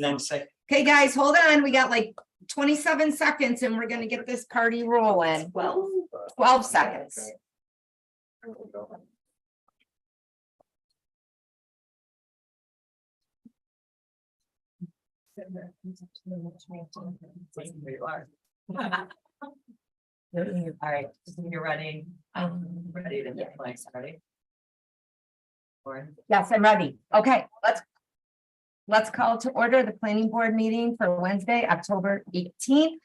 Okay, guys, hold on. We got like 27 seconds and we're gonna get this party rolling. 12 seconds. All right, you're ready. I'm ready to get like started. Yes, I'm ready. Okay, let's call to order the planning board meeting for Wednesday, October 18th.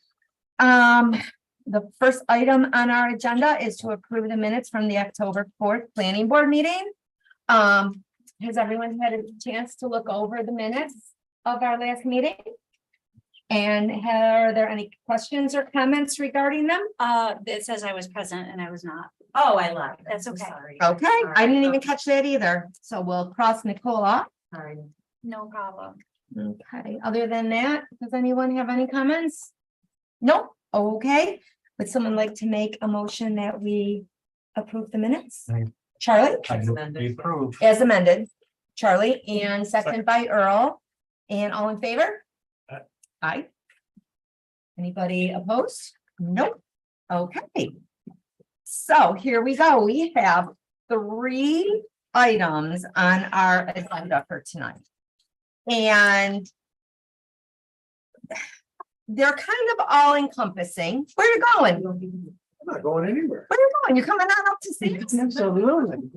The first item on our agenda is to approve the minutes from the October 4th planning board meeting. Has everyone had a chance to look over the minutes of our last meeting? And are there any questions or comments regarding them? It says I was present and I was not. Oh, I lied. That's I'm okay. Sorry. Okay, I didn't even catch that either. So we'll cross Nicole off. Sorry. No problem. Okay, other than that, does anyone have any comments? Nope. Okay, would someone like to make a motion that we approve the minutes? Aye. Charlie, I move we approve. as amended, Charlie, and second by Earl, and all in favor? Aye. Aye. Anybody opposed? Nope. Okay. So here we go. We have 3 items on our agenda for tonight. And they're kind of all encompassing. Where you going? Where I'm not going anywhere. you going? You coming on up to see us? Absolutely.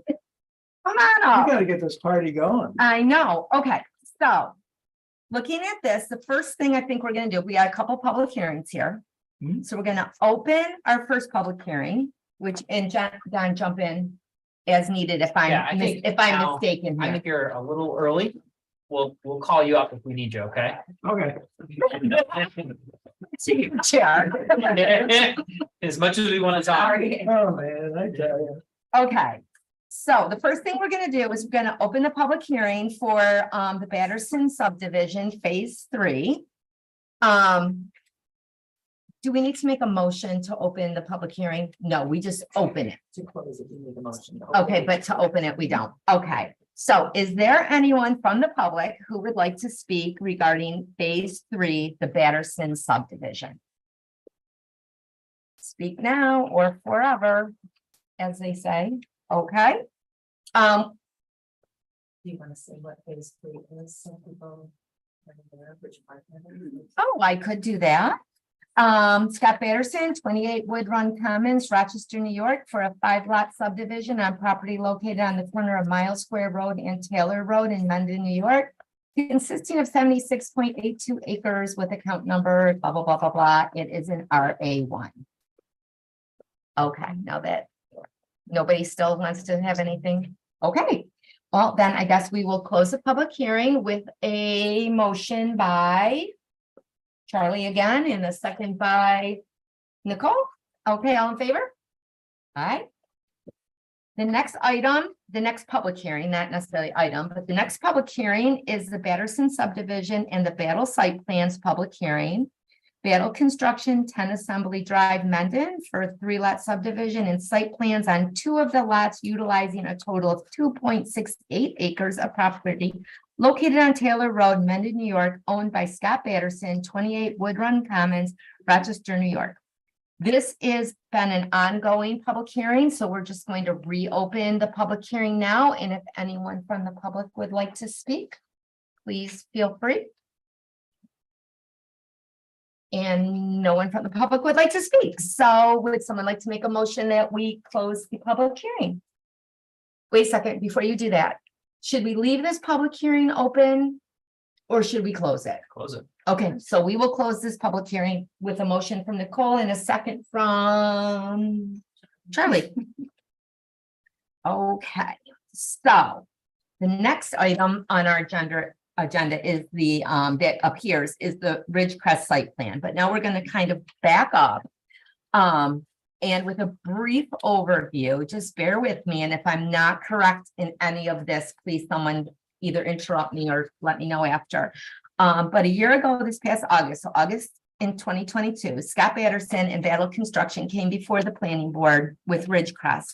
Come on You up. gotta get this party going. I know. Okay, so looking at this, the first thing I think we're gonna do, we got a couple public hearings here. Hmm. So we're gonna open our first public hearing, which, and Don, jump in as needed if Yeah, I I'm, think if I'm now- mistaken I here. think you're a little early. We'll call you up if we need you, okay? Okay. See your chair. As much as we want to talk. Sorry. Oh, man, I tell you. Okay, so the first thing we're gonna do is we're gonna open the public hearing for the Batterson subdivision phase 3. Do we need to make a motion to open the public hearing? No, we just open it. To close it, you need a motion. Okay, but to open it, we don't. Okay, so is there anyone from the public who would like to speak regarding phase 3, the Batterson subdivision? Speak now or forever, as they say. Okay. Do you want to say what phase 3 is? So people are aware of which part of it is? Oh, I could do that. Scott Batterson, 28 Wood Run Commons, Rochester, New York, for a 5-lot subdivision on property located on the corner of Miles Square Road and Taylor Road in Mendon, New York, consisting of 76.82 acres with account number, blah, blah, blah, blah, blah. It is an RA1. Okay, now that nobody still wants to have anything. Okay, well, then I guess we will close the public hearing with a motion by Charlie again, and a second by Nicole. Okay, all in favor? All right. The next item, the next public hearing, not necessarily item, but the next public hearing is the Batterson subdivision and the Battle site plans public hearing. Battle Construction, 10 Assembly Drive, Mendon, for a 3-lot subdivision and site plans on 2 of the lots utilizing a total of 2.68 acres of property located on Taylor Road, Mendon, New York, owned by Scott Batterson, 28 Wood Run Commons, Rochester, New York. This has been an ongoing public hearing, so we're just going to reopen the public hearing now. And if anyone from the public would like to speak, please feel free. And no one from the public would like to speak. So would someone like to make a motion that we close the public hearing? Wait a second, before you do that, should we leave this public hearing open or should we close it? Close it. Okay, so we will close this public hearing with a motion from Nicole and a second from Charlie. Okay, so the next item on our agenda is the that appears is the Ridgecrest site plan, but now we're going to kind of back up. And with a brief overview, just bear with me, and if I'm not correct in any of this, please someone either interrupt me or let me know after. But a year ago, this past August, so August in 2022, Scott Batterson and Battle Construction came before the planning board with Ridgecrest.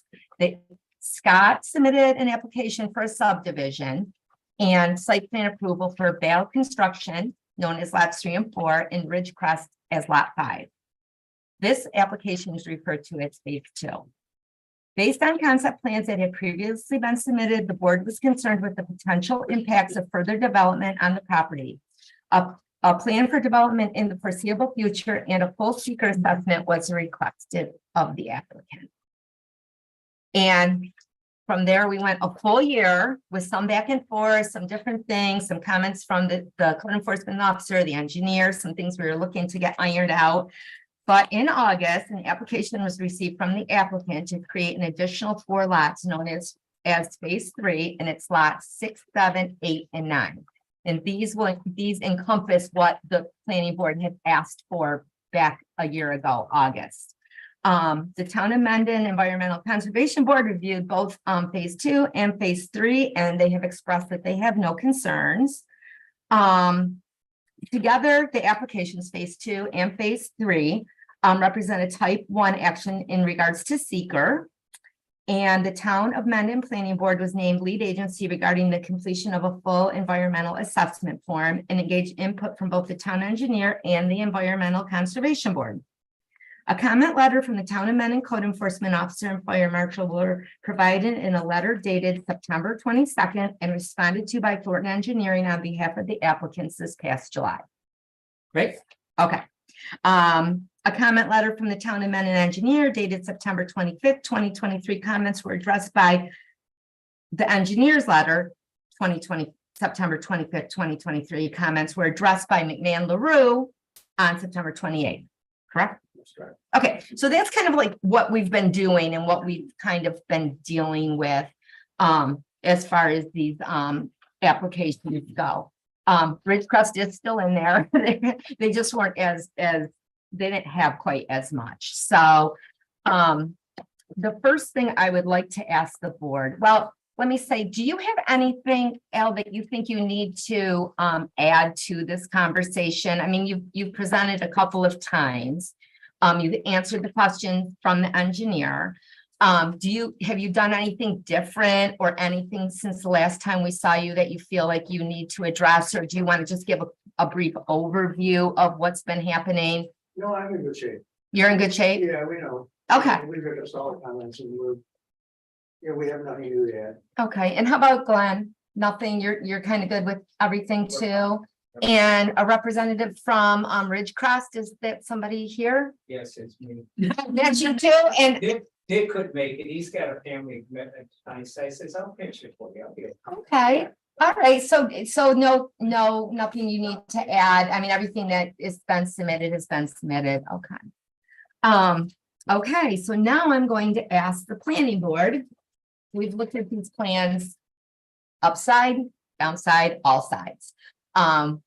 Scott submitted an application for a subdivision and site plan approval for Battle Construction known as lots 3 and 4, and Ridgecrest as lot 5. This application is referred to as phase 2. Based on concept plans that had previously been submitted, the board was concerned with the potential impacts of further development on the property. A plan for development in the foreseeable future and a full seeker assessment was requested of the applicant. And from there, we went a full year with some back and forth, some different things, some comments from the code enforcement officer, the engineer, some things we were looking to get ironed out. But in August, an application was received from the applicant to create an additional 4 lots known as phase 3, and it's lots 6, 7, 8, and 9. And these encompass what the planning board had asked for back a year ago, August. The Town of Mendon Environmental Conservation Board reviewed both phase 2 and phase 3, and they have expressed that they have no concerns. Together, the applications phase 2 and phase 3 represent a type 1 action in regards to seeker. And the Town of Mendon Planning Board was named lead agency regarding the completion of a full environmental assessment form and engaged input from both the town engineer and the Environmental Conservation Board. A comment letter from the Town of Mendon Code Enforcement Officer and Fire Marshal were provided in a letter dated September 22nd and responded to by Thornton Engineering on behalf of the applicants this past July. Great. Okay. A comment letter from the Town of Mendon engineer dated September 25th, 2023. Comments were addressed by the engineer's letter, September 25th, 2023. Comments were addressed by McMahon LaRue on September 28th, correct? That's correct. Okay, so that's kind of like what we've been doing and what we've kind of been dealing with as far as these applications go. Ridgecrest is still in there. They just weren't as they didn't have quite as much. So the first thing I would like to ask the board, well, let me say, do you have anything, Al, that you think you need to add to this conversation? I mean, you've presented a couple of times. You've answered the questions from the engineer. Have you done anything different or anything since the last time we saw you that you feel like you need to address, or do you want to just give a brief overview of what's been happening? No, I'm in good shape. You're in good shape? Yeah, we know. Okay, We've got solid comments and we have nothing new to add. okay. And how about Glenn? Nothing, you're kind of good with everything too? And a representative from Ridgecrest, is that somebody here? Yes, it's me. That's you too, and Dick could make it. He's got a family commitment. I says, I'll pitch it for you. I'll be it. okay, all right, so no, nothing you need to add. I mean, everything that has been submitted has been submitted, okay. Okay, so now I'm going to ask the planning board. We've looked at these plans upside, downside, all sides.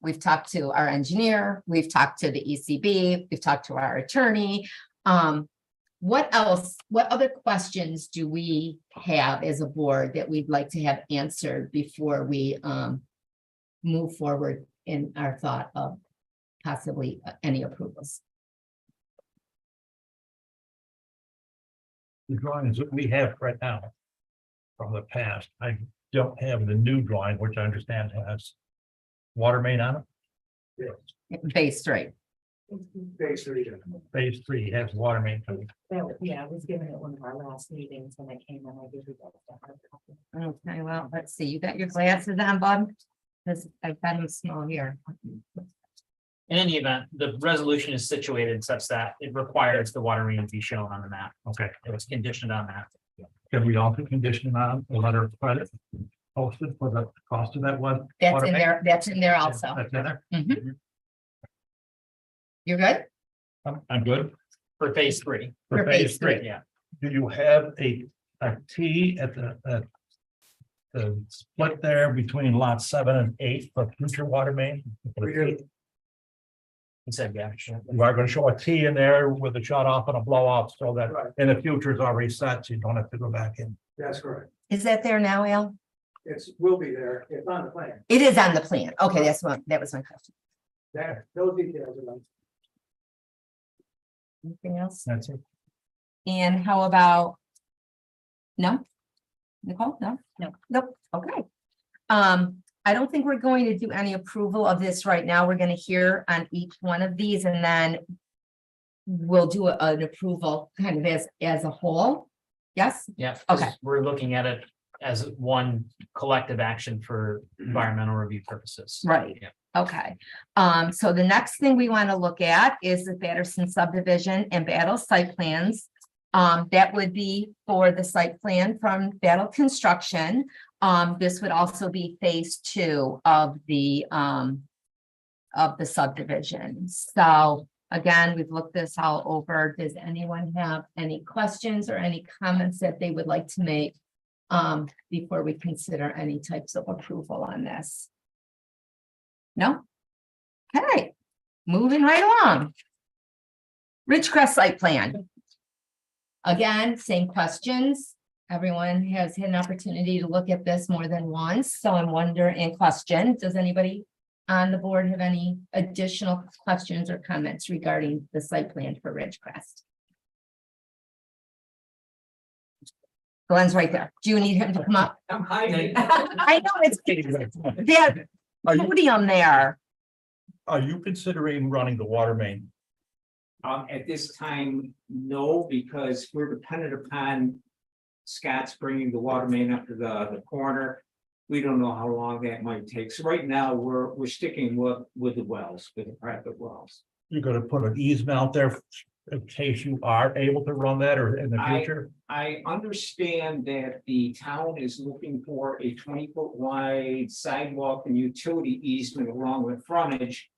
We've talked to our engineer, we've talked to the ECB, we've talked to our attorney. What else, what other questions do we have as a board that we'd like to have answered before we move forward in our thought of possibly any approvals? The drawings that we have right now from the past, I don't have the new drawing, which I understand has water main on it. Phase 3. Phase 3. Phase 3 has water main coming. Yeah, I was given it one of our last meetings when I came in, I gave you that. Okay, well, let's see, you got your glasses on, Bob? Because I've got them small here. In any event, the resolution is situated such that it requires the water main to be shown on the map. Okay, It was conditioned on that. can we also condition on a letter of credit posted for the cost of that one? That's water in main? there, that's in there also. That's in there? Mhm. You're good? I'm good. For phase 3. For phase 3. Yeah. Do you have a T at the split there between lot 7 and 8 for future water main? We do. He said, yeah. You are gonna show a T in there with a shut off and a blow off so that Right, in the future is already set, so you don't have to go back in. that's correct. Is that there now, Al? Will be there. It's on the plan. It is on the plan. Okay, that was my question. There, those details are on. Anything else? That's it. And how about? No? Nicole, no? No. Nope, okay. I don't think we're going to do any approval of this right now. We're gonna hear on each one of these and then we'll do an approval kind of as a whole. Yes? Yeah. Okay. 'cause we're looking at it as one collective action for environmental review purposes. Right. Yeah. Okay, so the next thing we want to look at is the Patterson subdivision and Battle site plans. That would be for the site plan from Battle Construction. This would also be phase 2 of the subdivision. So again, we've looked this all over. Does anyone have any questions or any comments that they would like to make before we consider any types of approval on this? No? Okay, moving right along. Ridgecrest site plan. Again, same questions. Everyone has had an opportunity to look at this more than once, so I'm wondering, question, does anybody on the board have any additional questions or comments regarding the site plan for Ridgecrest? Glenn's right there. Do you need him to come up? I'm hiding. I know it's that podium there. Are you considering running the water main? At this time, no, because we're dependent upon Scott's bringing the water main up to the corner. We don't know how long that might take. So right now, we're sticking with the wells, with the private wells. You're gonna put an easement out there in case you are able to run that or in the future? I understand that the town is looking for a 20-foot wide sidewalk and utility easement along with frontage.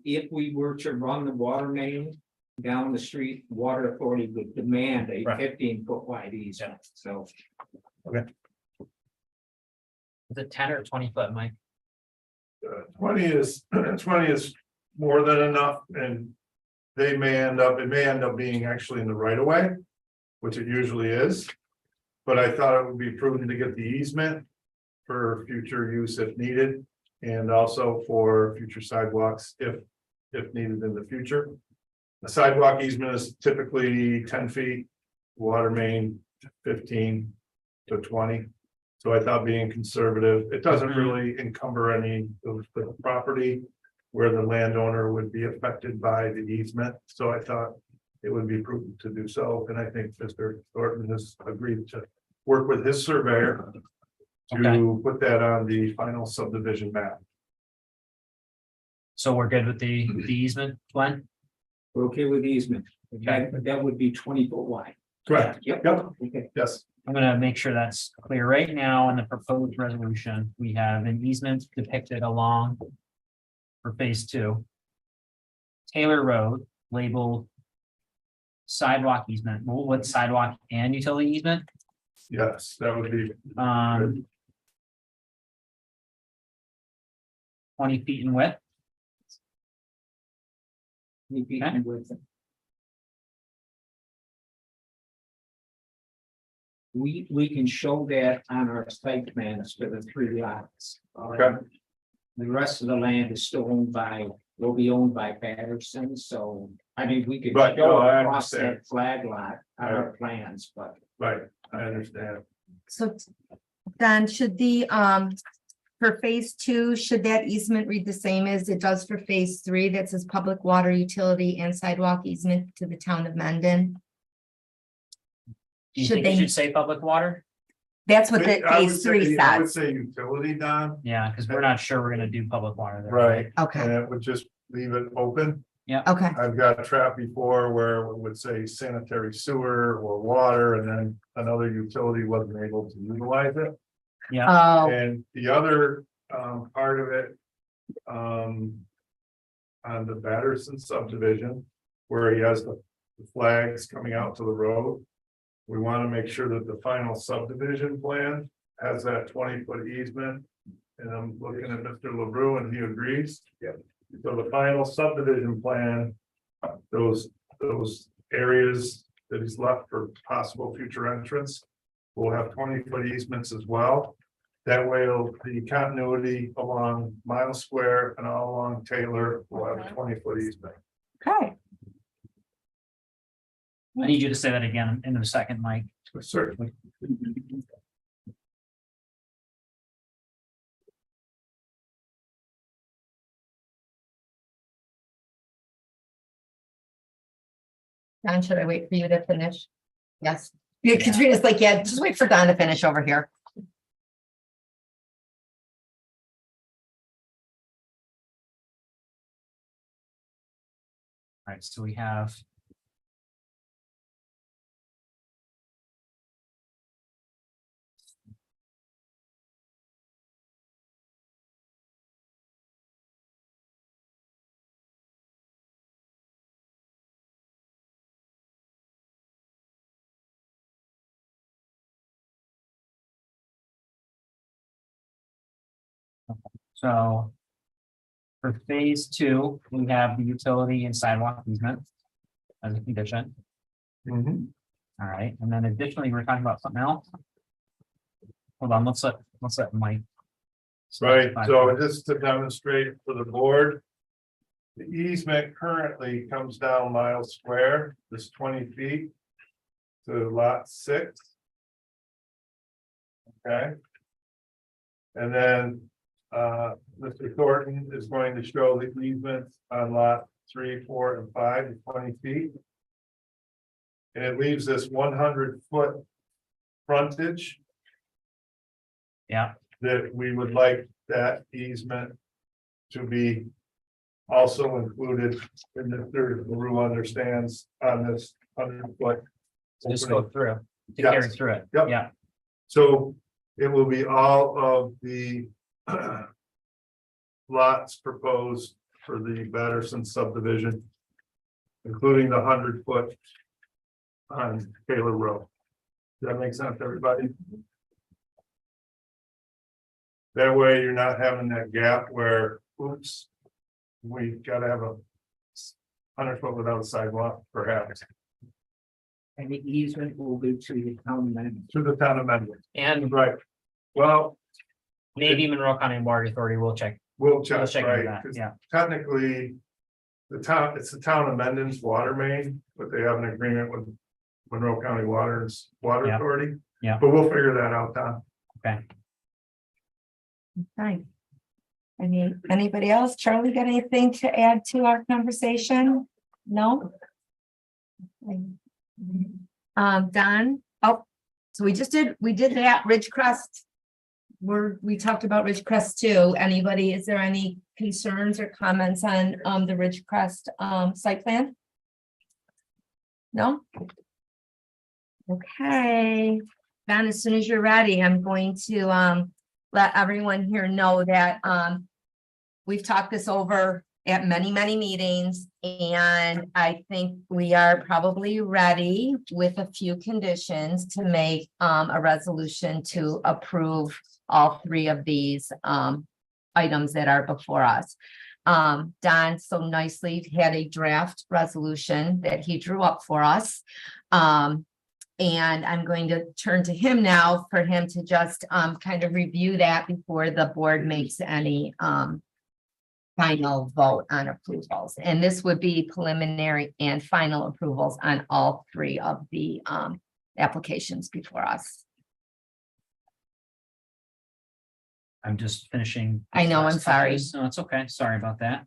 If we were to run the water main down the street, water authority would demand a Right. 15-foot wide easement, so. Is it 10 or 20 foot, Mike? 20 is, 20 is more than enough, and it may end up being actually in the right of way, which it usually is. But I thought it would be prudent to get the easement for future use if needed, and also for future sidewalks if needed in the future. A sidewalk easement is typically 10 feet, water main 15 to 20. So I thought being conservative, it doesn't really encumber any of the property where the landowner would be affected by the easement. So I thought it would be prudent to do so. And I think Mr. Thornton has agreed to work with his surveyor to put that on the final subdivision map. So we're good with the easement, Glenn? We're okay with easement. That would be 20-foot wide. Correct. Yep. Yep. Okay. Yes. I'm gonna make sure that's clear. Right now in the proposed resolution, we have an easement depicted along for phase 2. Taylor Road labeled sidewalk easement. What sidewalk and utility easement? Yes, that would be 20 feet in width. We'd be Okay. with it. We can show that on our site plans for the 3 lots. Okay. The rest of the land is still will be owned by Patterson, so, I mean, we could Right, go no, I across understand. that flag lot on our plans, but. right. I understand. So then should the, for phase 2, should that easement read the same as it does for phase 3 that says public water utility and sidewalk easement to the town of Mendon? Do you Should think it they- should say public water? That's what the I would phase 3 say- I would says. say utility, Don, Yeah, because we're not sure we're gonna do public water there. right, Okay, and it would just leave it open. okay, I've got trapped before where it would say sanitary sewer or water, and then another utility wasn't able to utilize it. oh, And the other part of it. On the Batterson subdivision, where he has the flags coming out to the road. We want to make sure that the final subdivision plan has that 20-foot easement. And I'm looking at Mr. LeBrew and he agrees. Yeah. So the final subdivision plan, those areas that he's left for possible future entrance. Will have 20-foot easements as well. That way, the continuity along Mile Square and all along Taylor will have a 20-foot easement. okay. I need you to say that again in a second, Mike. Certainly. Don, should I wait for you to finish? Yes. Yeah, Katrina's like, yeah, just wait for Don to finish over here. All right, so we have. So. For phase two, we have the utility and sidewalk easement. As a condition, Mhm. all right, and then additionally, we're talking about something else. Hold on, let's let Mike. Right, so just to demonstrate for the board. The easement currently comes down Mile Square, this 20 feet. To lot 6. Okay. And then, Mr. Thornton is going to show the easements on lot 3, 4, and 5, the 20 feet. And it leaves this 100-foot frontage Yeah, that we would like that easement to be also included in the third, the rule understands on this 100-foot. just go through, to Yes. carry through it, Yep. yeah, So it will be all of the lots proposed for the Batterson subdivision, including the 100-foot on Taylor Road. Does that make sense, everybody? That way you're not having that gap where, oops, we gotta have a 100-foot without a sidewalk, perhaps, And the easement will be to the town amendment. to the town amendment. and Right. Well, maybe Monroe County Water Authority will check, we'll we'll check, check into right? that, 'Cause yeah, technically. It's the town of Mendon's water main, but they have an agreement with Monroe County Water's Water Yeah. Authority. Yeah. But we'll figure that out, Tom. okay. Fine. Anybody else? Charlie, got anything to add to our conversation? No? Don, oh, so we did that Ridgecrest. We talked about Ridgecrest too. Anybody, is there any concerns or comments on the Ridgecrest site plan? No? Okay, Don, as soon as you're ready, I'm going to let everyone here know that we've talked this over at many, many meetings, and I think we are probably ready with a few conditions to make a resolution to approve all three of these items that are before us. Don so nicely had a draft resolution that he drew up for us. And I'm going to turn to him now for him to just kind of review that before the board makes any final vote on approvals. And this would be preliminary and final approvals on all three of the applications before us. I'm just finishing. I know, I'm last sorry. touches. No, it's okay, sorry about that.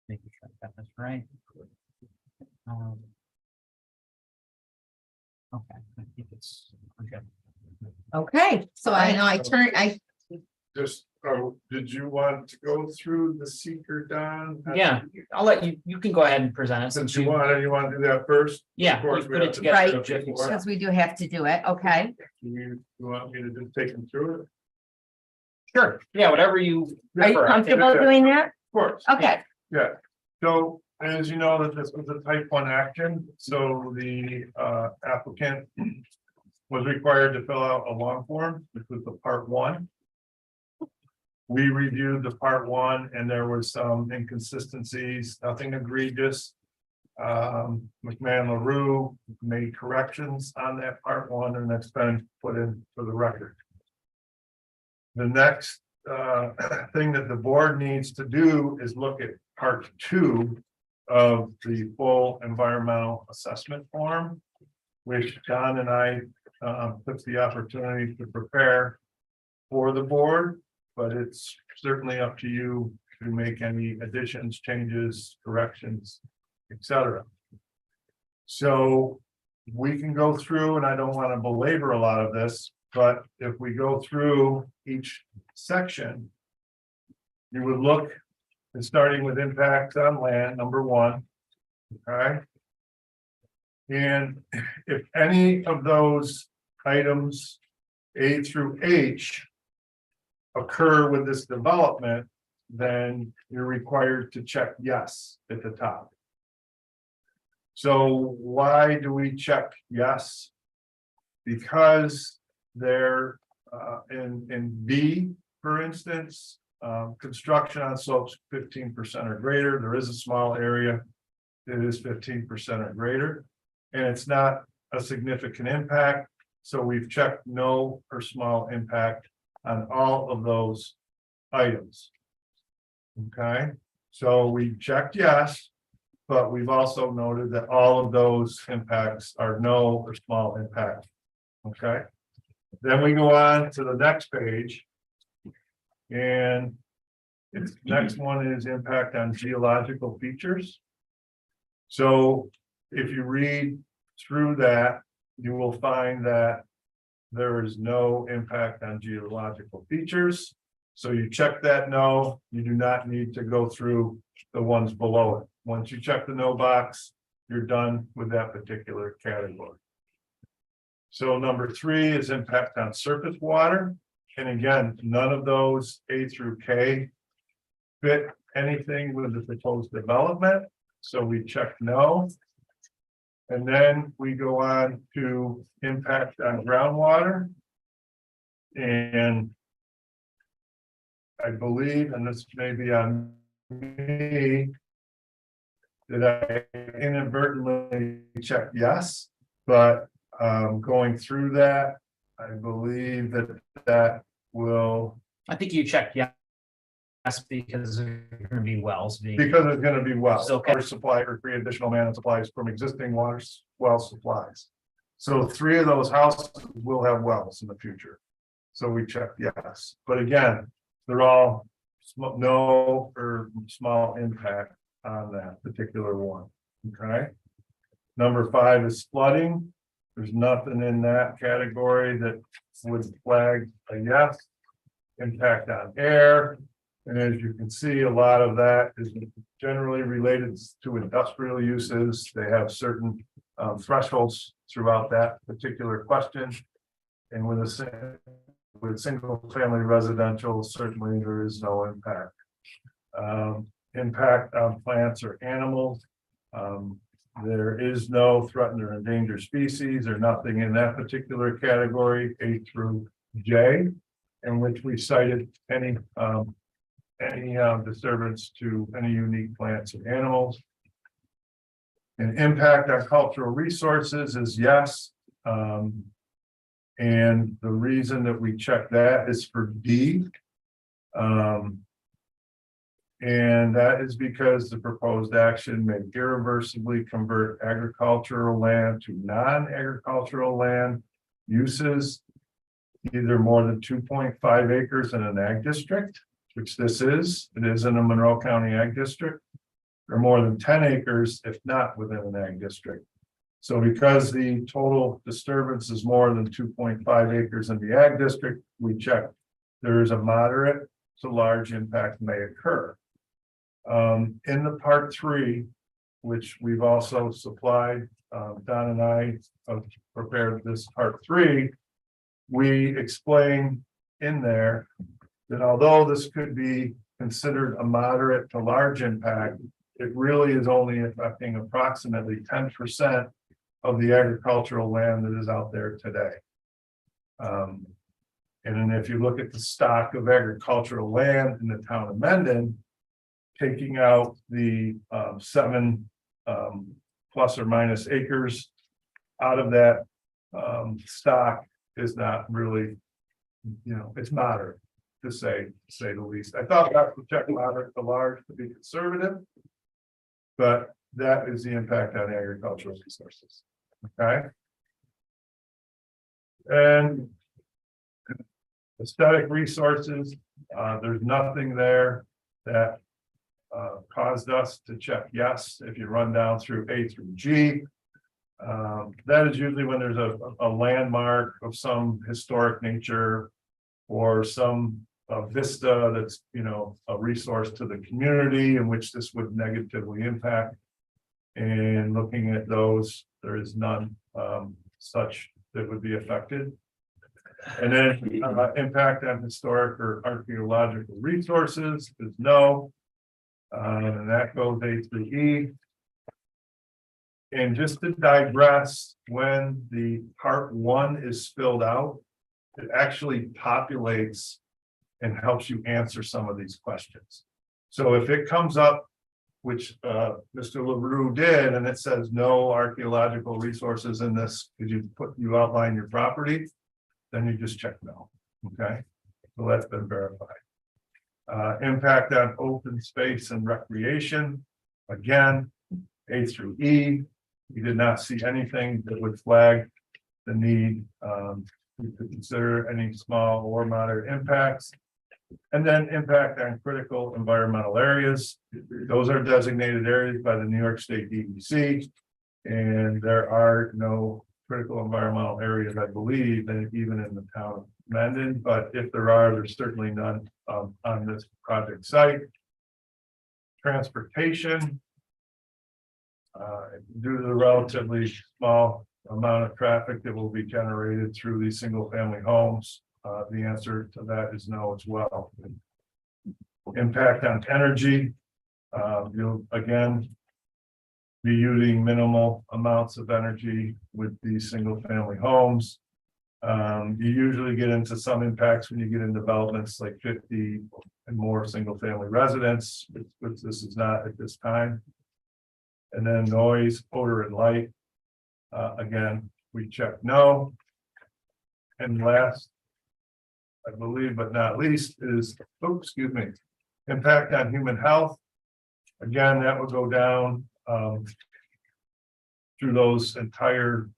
Making sure I got this right. Okay, I think it's, okay. Okay, so I know Just, did you want to go through the seeker, Don? Yeah, I'll let you, you can go ahead and present it Since since you want to do that first? Yeah, Of course, you we put have it to together. do it Right. before. because we do have to do it, okay? You want me to just take them through it? Of Sure, yeah, whatever you. Are you prefer. I think- comfortable doing that? course. Okay, Yeah, so as you know, that this was a type 1 action, so the applicant was required to fill out a long form, which was the part 1. We reviewed the part 1 and there were some inconsistencies, nothing egregious. McMahon LaRue made corrections on that part 1 and that's been put in for the record. The next thing that the board needs to do is look at part 2 of the full environmental assessment form, which John and I took the opportunity to prepare for the board, but it's certainly up to you to make any additions, changes, corrections, etc. So we can go through, and I don't want to belabor a lot of this, but if we go through each section, you would look and starting with impacts on land, number 1. Okay. And if any of those items A through H occur with this development, then you're required to check yes at the top. So why do we check yes? Because they're in B, for instance, construction on slopes 15% or greater. There is a small area. It is 15% or greater, and it's not a significant impact. So we've checked no or small impact on all of those items. Okay, so we checked yes, but we've also noted that all of those impacts are no or small impact. Okay, then we go on to the next page. And its next one is impact on geological features. So if you read through that, you will find that there is no impact on geological features. So you check that no, you do not need to go through the ones below it. Once you check the no box, you're done with that particular category. So number 3 is impact on surface water. And again, none of those A through K fit anything with the proposed development. So we check no. And then we go on to impact on groundwater. And I believe, and this may be on me, that I inadvertently checked yes, but going through that, I believe that will. I think you checked yes, because there are going to be wells being. Because there's gonna be wells, Okay. water supply or create additional man supplies from existing water well supplies. So 3 of those houses will have wells in the future. So we checked yes, but again, they're all no or small impact on that particular one. Okay. Number 5 is flooding. There's nothing in that category that would flag a yes. Impact on air. And as you can see, a lot of that is generally related to industrial uses. They have certain thresholds throughout that particular question. And with single family residential, certainly there is no impact. Impact on plants or animals. There is no threatened or endangered species or nothing in that particular category, A through J, in which we cited any disturbance to any unique plants and animals. An impact on cultural resources is yes. And the reason that we check that is for D. And that is because the proposed action may irreversibly convert agricultural land to non-agricultural land uses, either more than 2.5 acres in an ag district, which this is. It is in a Monroe County Ag District, or more than 10 acres if not within an ag district. So because the total disturbance is more than 2.5 acres in the ag district, we check there is a moderate to large impact may occur. In the part 3, which we've also supplied, Don and I have prepared this part 3, we explain in there that although this could be considered a moderate to large impact, it really is only affecting approximately 10% of the agricultural land that is out there today. And then if you look at the stock of agricultural land in the town of Mendon, taking out the 7 plus or minus acres out of that stock is not really, it's moderate, to say the least. I thought that would check moderate to large to be conservative, but that is the impact on agricultural resources. Okay. And aesthetic resources, there's nothing there that caused us to check yes. If you run down through A through G, that is usually when there's a landmark of some historic nature or some vista that's, a resource to the community in which this would negatively impact. And looking at those, there is none such that would be affected. And then impact on historic or archaeological resources is no. And that goes A through E. And just to digress, when the part 1 is filled out, it actually populates and helps you answer some of these questions. So if it comes up, which Mr. LaRue did, and it says no archaeological resources in this, because you outline your property, then you just check no. Okay, so that's been verified. Impact on open space and recreation, again, A through E. We did not see anything that would flag the need to consider any small or moderate impacts. And then impact on critical environmental areas. Those are designated areas by the New York State DEC. And there are no critical environmental areas, I believe, and even in the town of Mendon, but if there are, there's certainly none on this project site. Transportation. Due to the relatively small amount of traffic that will be generated through these single family homes, the answer to that is no as well. Impact on energy. You'll again be using minimal amounts of energy with these single family homes. You usually get into some impacts when you get in developments like 50 and more single family residents, which this is not at this time. And then noise, odor, and light. Again, we check no. And last, I believe, but not least, is, impact on human health. Again, that would go down through those entire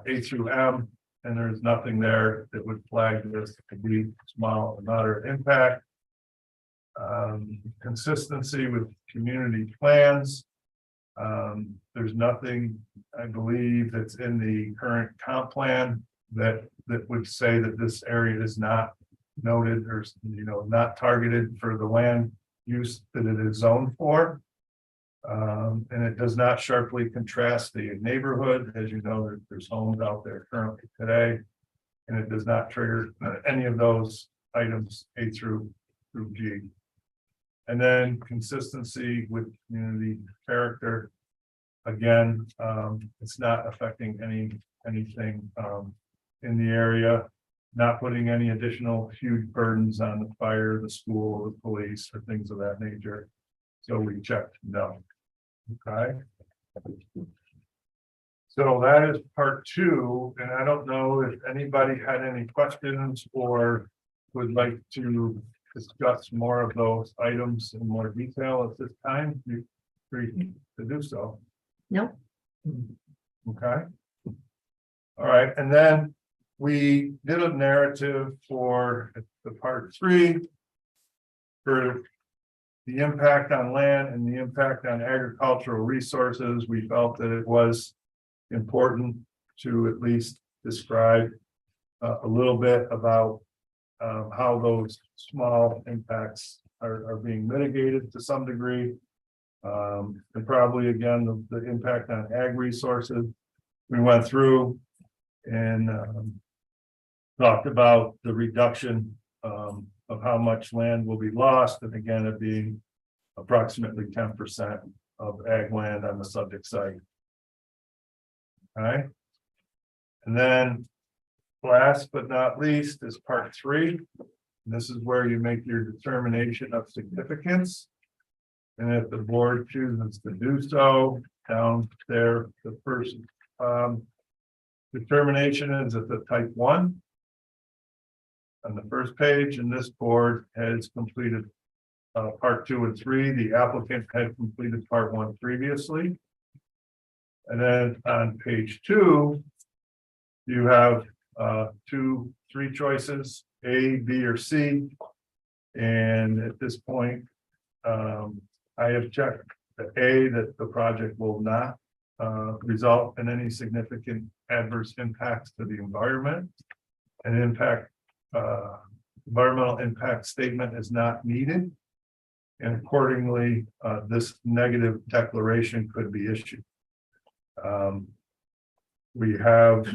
A through M, and there's nothing there that would flag this to be small or moderate impact. Consistency with community plans. There's nothing, I believe, that's in the current comp plan that would say that this area is not noted or, not targeted for the land use that it is zoned for. And it does not sharply contrast the neighborhood. As you know, there's homes out there currently today. And it does not trigger any of those items A through G. And then consistency with community character. Again, it's not affecting anything in the area, not putting any additional huge burdens on the fire, the school, the police, or things of that nature. So we checked no. Okay. So that is part 2, and I don't know if anybody had any questions or would like to discuss more of those items in more detail at this time. You're free to do so. Nope. Okay. All right, and then we did a narrative for the part 3 for the impact on land and the impact on agricultural resources. We felt that it was important to at least describe a little bit about how those small impacts are being mitigated to some degree. And probably again, the impact on ag resources. We went through and talked about the reduction of how much land will be lost, and again, it being approximately 10%. of ag land on the subject site. Alright. And then last but not least is part 3. This is where you make your determination of significance. And if the board chooses to do so, down there, the first determination is at the type 1. On the first page, and this board has completed part 2 and 3. The applicant had completed part 1 previously. And then on page 2, you have 3 choices, A, B, or C. And at this point, I have checked that A, that the project will not result in any significant adverse impacts to the environment. An environmental impact statement is not needed. And accordingly, this negative declaration could be issued. We have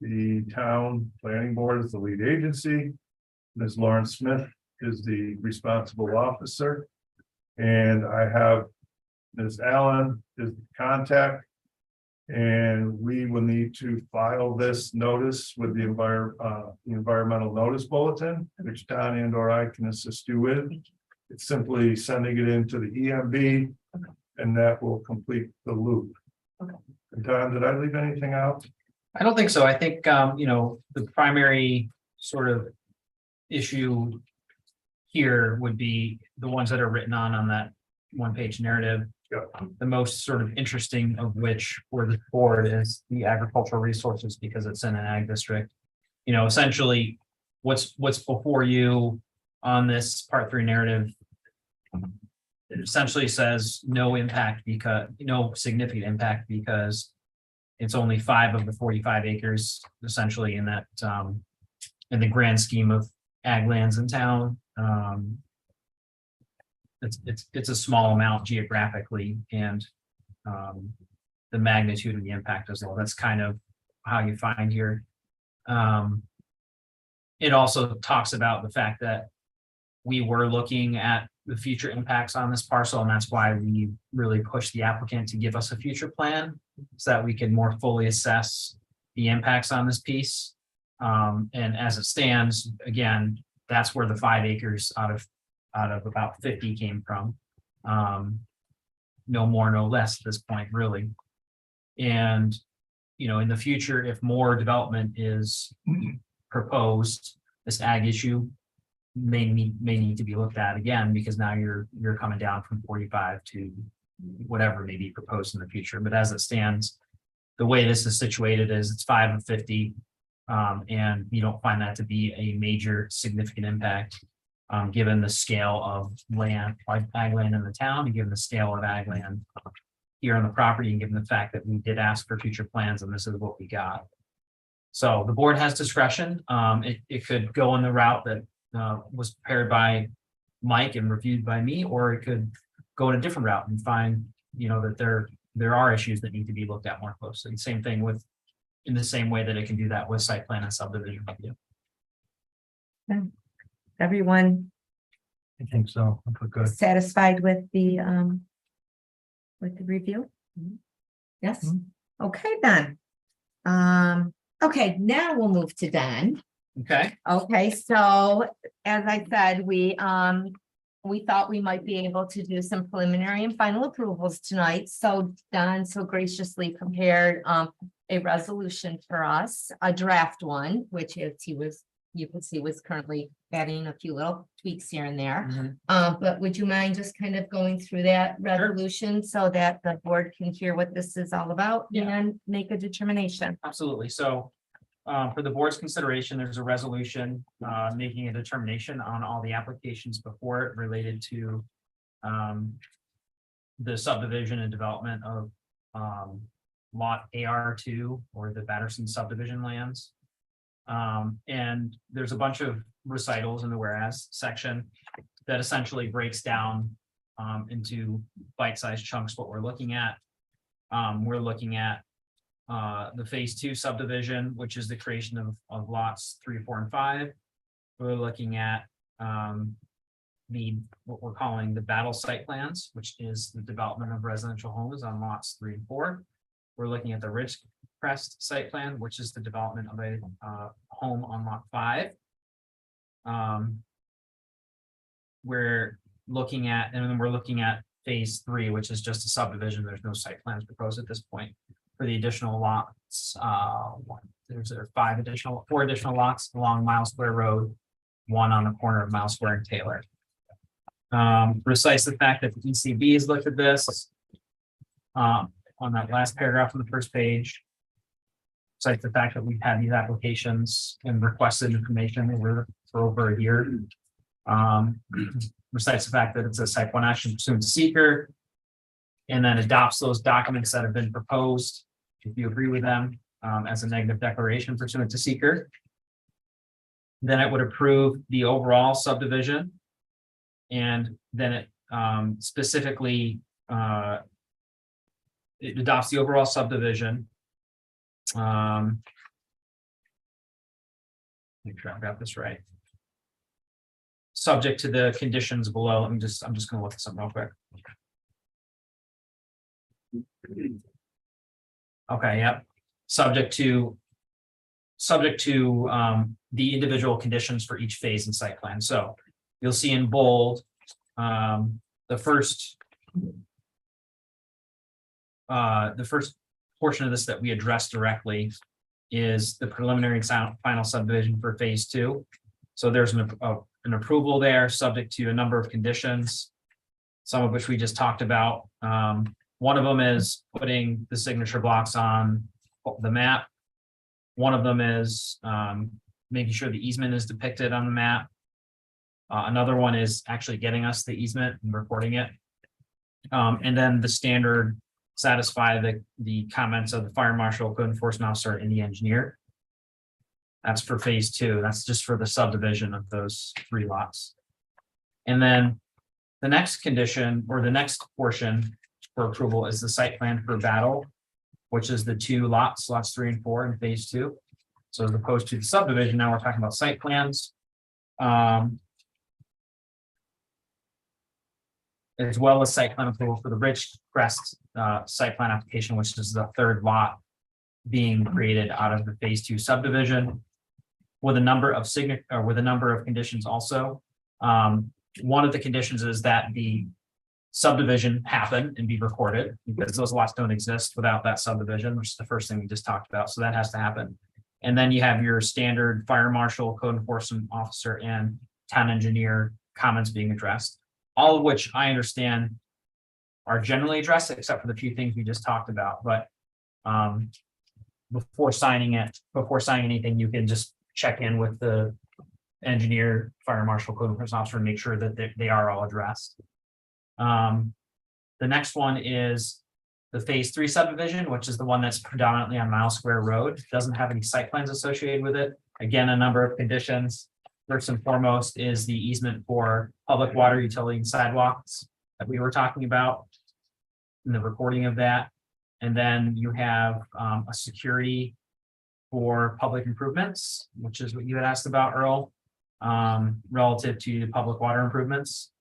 the town planning board as the lead agency. Ms. Lauren Smith is the responsible officer. And I have Ms. Allen is the contact. And we will need to file this notice with the environmental notice bulletin, which Don and or I can assist you with. It's simply sending it into the EMB, and that will complete the loop. Okay. Don, did I leave anything out? I don't think so. I think, the primary sort of issue here would be the ones that are written on that 1-page narrative. Yep. The most sort of interesting of which for the board is the agricultural resources, because it's in an ag district. Essentially, what's before you on this part 3 narrative. It essentially says no impact because no significant impact because it's only 5 of the 45 acres essentially in that in the grand scheme of ag lands in town. It's a small amount geographically, and the magnitude of the impact as well. That's kind of how you find here. It also talks about the fact that we were looking at the future impacts on this parcel, and that's why we really pushed the applicant to give us a future plan so that we can more fully assess the impacts on this piece. And as it stands, again, that's where the 5 acres out of about 50 came from. No more, no less at this point, really. And, in the future, if more development is proposed, this ag issue may need to be looked at again, because now you're coming down from 45 to whatever may be proposed in the future. But as it stands, the way this is situated is it's 5 of 50. And you don't find that to be a major significant impact, given the scale of land, like ag land in the town, and given the scale of ag land here on the property, and given the fact that we did ask for future plans and this is what we got. So the board has discretion. It could go in the route that was prepared by Mike and reviewed by me, or it could go in a different route and find, that there are issues that need to be looked at more closely. Same thing with, in the same way that it can do that with site plan and subdivision review. Everyone I think so. Okay, good. satisfied with the review? Yes, okay then. Okay, now we'll move to Don. Okay, Okay, so as I said, we thought we might be able to do some preliminary and final approvals tonight. So Don so graciously prepared a resolution for us, a draft one, which is you can see was currently adding a few little tweaks here and there. But would you mind just kind of going through that resolution so that the board can hear what this is all about and make a determination? absolutely. So for the board's consideration, there's a resolution making a determination on all the applications before it related to the subdivision and development of lot AR2 or the Batterson subdivision lands. And there's a bunch of recitals in the whereas section that essentially breaks down into bite-sized chunks what we're looking at. We're looking at the phase 2 subdivision, which is the creation of lots 3, 4, and 5. We're looking at what we're calling the battle site plans, which is the development of residential homes on lots 3 and 4. We're looking at the Ridgecrest site plan, which is the development of a home on lot 5. We're looking at, and then we're looking at phase 3, which is just a subdivision. There's no site plans proposed at this point for the additional lots. There's 4 additional lots along Mile Square Road, 1 on the corner of Mile Square and Taylor. Precise the fact that the ECB has looked at this on that last paragraph on the first page. Cite the fact that we've had these applications and requested information for over a year. Recites the fact that it's a site plan action pursuant to seeker. And then adopts those documents that have been proposed, if you agree with them, as a negative declaration pursuant to seeker. Then it would approve the overall subdivision. And then it specifically it adopts the overall subdivision. Make sure I've got this right. Subject to the conditions below. I'm just gonna look this up real quick. Okay, yep. Subject to the individual conditions for each phase in site plan. So you'll see in bold, the first portion of this that we address directly is the preliminary and final subdivision for phase 2. So there's an approval there, subject to a number of conditions, some of which we just talked about. One of them is putting the signature blocks on the map. One of them is making sure the easement is depicted on the map. Another one is actually getting us the easement and recording it. And then the standard satisfy the comments of the fire marshal, code enforcement officer, and the engineer. That's for phase 2. That's just for the subdivision of those 3 lots. And then the next condition, or the next portion for approval, is the site plan for battle, which is the 2 lots 3 and 4 in phase 2. So as opposed to the subdivision, now we're talking about site plans. As well as site plan approval for the Ridgecrest site plan application, which is the 3rd lot being created out of the phase 2 subdivision, with a number of conditions also. One of the conditions is that the subdivision happen and be recorded, because those lots don't exist without that subdivision, which is the first thing we just talked about. So that has to happen. And then you have your standard fire marshal, code enforcement officer, and town engineer comments being addressed, all of which I understand are generally addressed, except for the few things we just talked about. But before signing anything, you can just check in with the engineer, fire marshal, code enforcement officer, and make sure that they are all addressed. The next one is the phase 3 subdivision, which is the one that's predominantly on Mile Square Road. Doesn't have any site plans associated with it. Again, a number of conditions. First and foremost is the easement for public water, utility, and sidewalks that we were talking about in the recording of that. And then you have a security for public improvements, which is what you had asked about, Earl, relative to the public water improvements.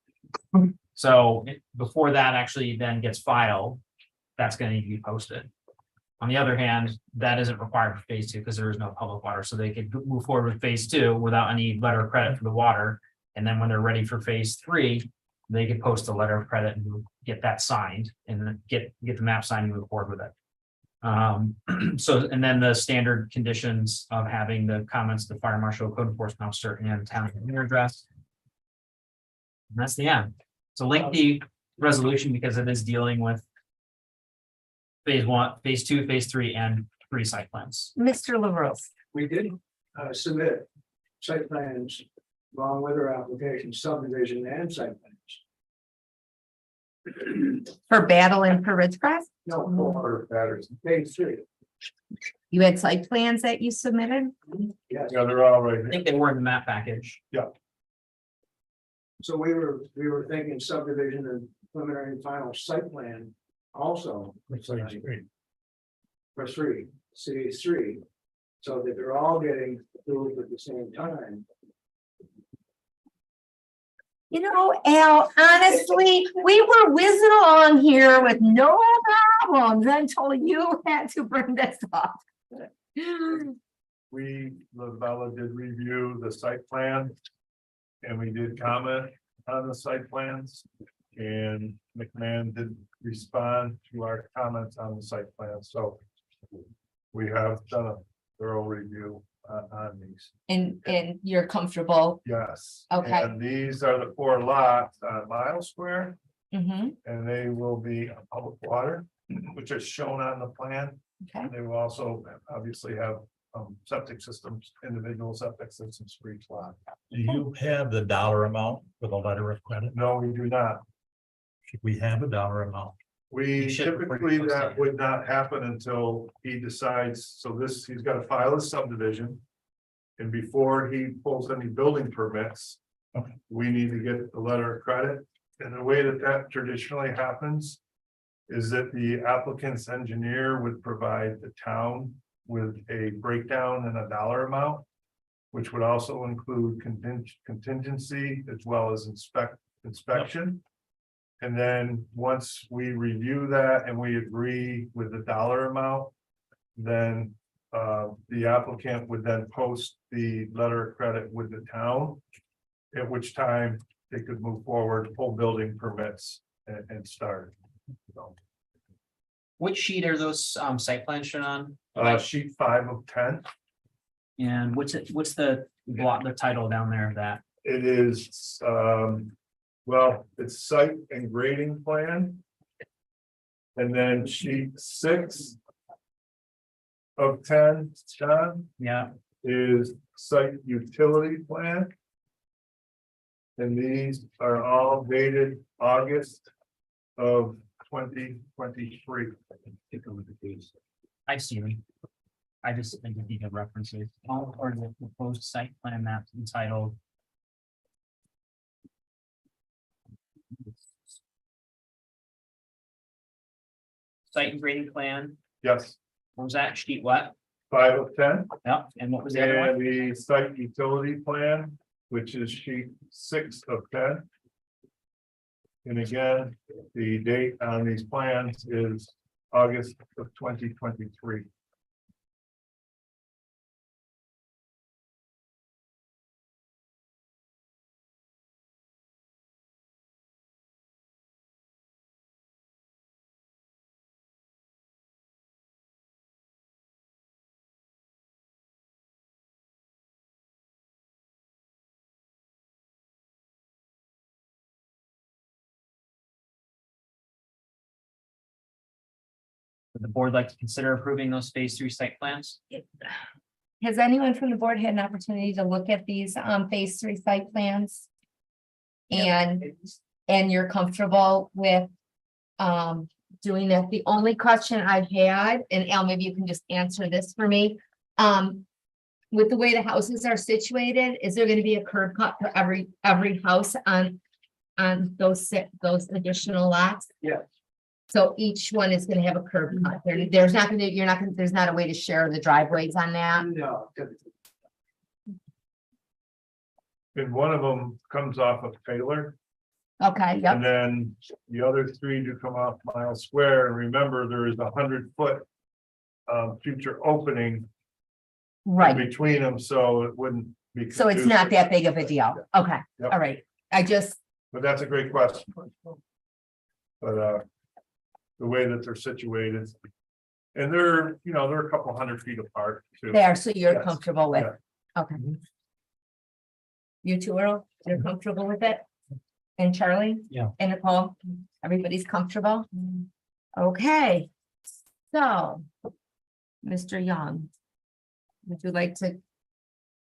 So before that actually then gets filed, that's going to need to be posted. On the other hand, that isn't required for phase 2 because there is no public water. So they could move forward with phase 2 without any letter of credit for the water. And then when they're ready for phase 3, they could post a letter of credit and get that signed and then get the map signed and move forward with it. And then the standard conditions of having the comments, the fire marshal, code enforcement officer, and town engineer address. And that's the end. It's a lengthy resolution because it is dealing with phase 1, phase 2, phase 3, and 3 site plans. Mr. LaRue. We did submit site plans along with our application, subdivision and site plans. For battle and for Ridgecrest, No, for batteries, phase 3. you had site plans that you submitted? Yes, Yeah, they're all right I here. think they were in the map package. so we were thinking subdivision and preliminary and final site plan also. It's like straight. For 3, phase 3, so that they're all getting approved at the same time. You know, Al, honestly, we were whizzing along here with no problems until you had to bring this up. Lavella did review the site plan. And we did comment on the site plans. And McMahon did respond to our comments on the site plan, so. We have done a thorough review on these, And you're comfortable. yes. Okay. And these are the 4 lots on Mile Square, Mm-hmm. and they will be on public water, which is shown on the plan. Okay. They will also obviously have septic systems, individual septic systems for each lot. Do you have the dollar amount for the letter of credit? No, we do not. Should we have a dollar amount? We You should before typically, you post that it. would not happen until he decides, so he's got to file a subdivision. And before he pulls any building permits. Okay. We need to get the letter of credit, and the way that traditionally happens. Is that the applicant's engineer would provide the town with a breakdown and a dollar amount. Which would also include contingency as well as inspection. And then, once we review that and we agree with the dollar amount. Then, the applicant would then post the letter of credit with the town. At which time they could move forward, pull building permits and start. So, Which sheet are those site plans shown on? sheet 5 of 10, And what's the block, the title down there of that? it is, well, it's site and grading plan. And then sheet 6 of 10, John, Yeah, is site utility plan. And these are all dated August of 2023. take a look at these. I see them. I just think of the references, all part of the proposed site plan map entitled. Site and grading plan, Yes, what was that, sheet what? 5 of 10. Yeah, and what was the other one? And the site utility plan, which is sheet 6 of 10. And again, the date on these plans is August of 2023. Would the board like to consider approving those phase 3 site plans? Has anyone from the board had an opportunity to look at these phase 3 site plans? And you're comfortable with doing that? The only question I've had, and Al, maybe you can just answer this for me. With the way the houses are situated, is there gonna be a curb cut for every house on those additional lots? Yes. So each one is gonna have a curb cut. There's not gonna, there's not a way to share the driveways on that? No. And one of them comes off of Taylor. Okay, yep, And then the other 3 do come off Mile Square, and remember, there is 100-foot. Future opening right. between them, so it wouldn't be. So it's not that big of a deal. Okay, Yep. all right. I just, But that's a great question. But the way that they're situated. And they're a couple hundred feet apart too. there, so you're Yes. comfortable with, Yeah. okay. You too, Earl, you're comfortable with it? And Charlie? Yeah. And Nicole, everybody's comfortable? Okay, so. Mr. Young. Would you like to?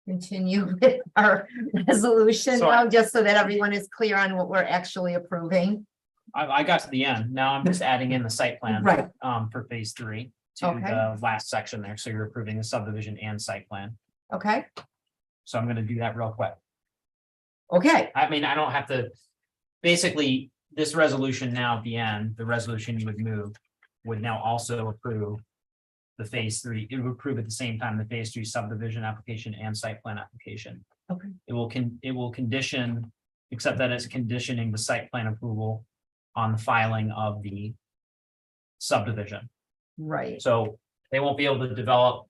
Continue with our resolution So- now, just so that everyone is clear on what we're actually approving? I got to the end, now I'm just adding in the site plan. Right. For phase 3 to Okay. the last section there, so you're approving the subdivision and site plan, Okay, so I'm gonna do that real quick. okay, I mean, I don't have to, basically, this resolution now at the end, the resolution you would move would now also approve the phase 3, it would approve at the same time the phase 3 subdivision application and site plan application. Okay. It will condition except that it's conditioning the site plan approval on the filing of the subdivision. Right, So they won't be able to develop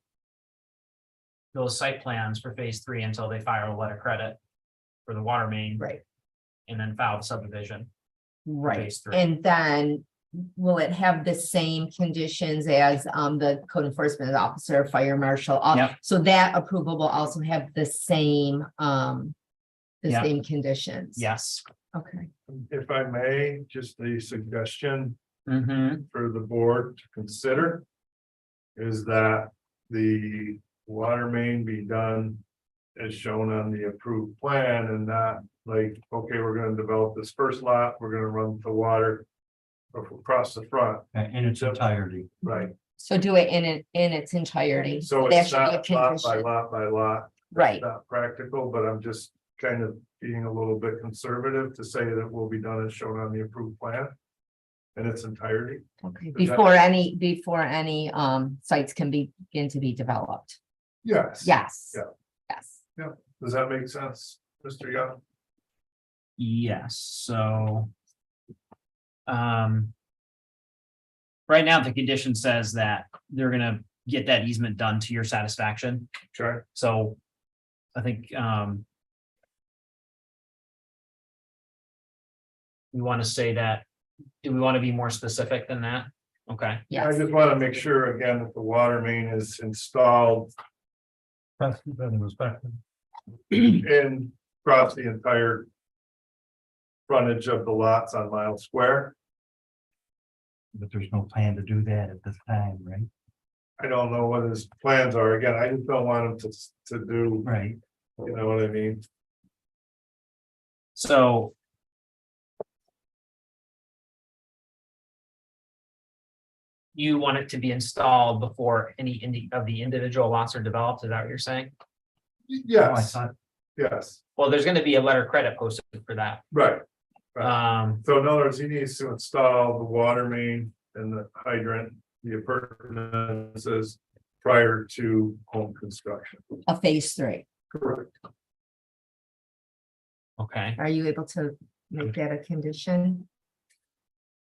those site plans for phase 3 until they file a letter credit for the water main right, and then file the subdivision. right. phase 3. And then will it have the same conditions as the code enforcement officer, fire marshal? Yep. So that approval will also have the same Yeah. same conditions? Yes. Okay, If I may, just a suggestion Mm-hmm. for the board to consider. Is that the water main be done as shown on the approved plan and not like, okay, we're gonna develop this first lot, we're gonna run the water across the front, In its entirety. right? so do it in its entirety. So That it's should be a not lot by condition. lot by lot. Right, Not practical, but I'm just kind of being a little bit conservative to say that will be done as shown on the approved plan. In its entirety. okay, Is that- before any sites can begin to be developed. Yes. Yes. Yeah. Yes, Does that make sense, Mr. Young? Yes, so. Right now, the condition says that they're gonna get that easement done to your satisfaction, Sure. so. I think, we want to say that, do we want to be more specific than that? Okay, I yes, just want to make sure again that the water main is installed Precedent and respect. in across the entire. Frontage of the lots on Mile Square. But there's no plan to do that at this time, right? I don't know what his plans are. Again, I just don't want him to do, Right. you know what I mean? so. You want it to be installed before any of the individual lots are developed, is that what you're saying? Oh, I Yes, thought, yes, Well, there's gonna be a letter credit posted for that. right. So in other words, he needs to install the water main and the hydrant, the appurtenances prior to home construction. a phase 3. Correct. Okay, Are you able to make that a condition?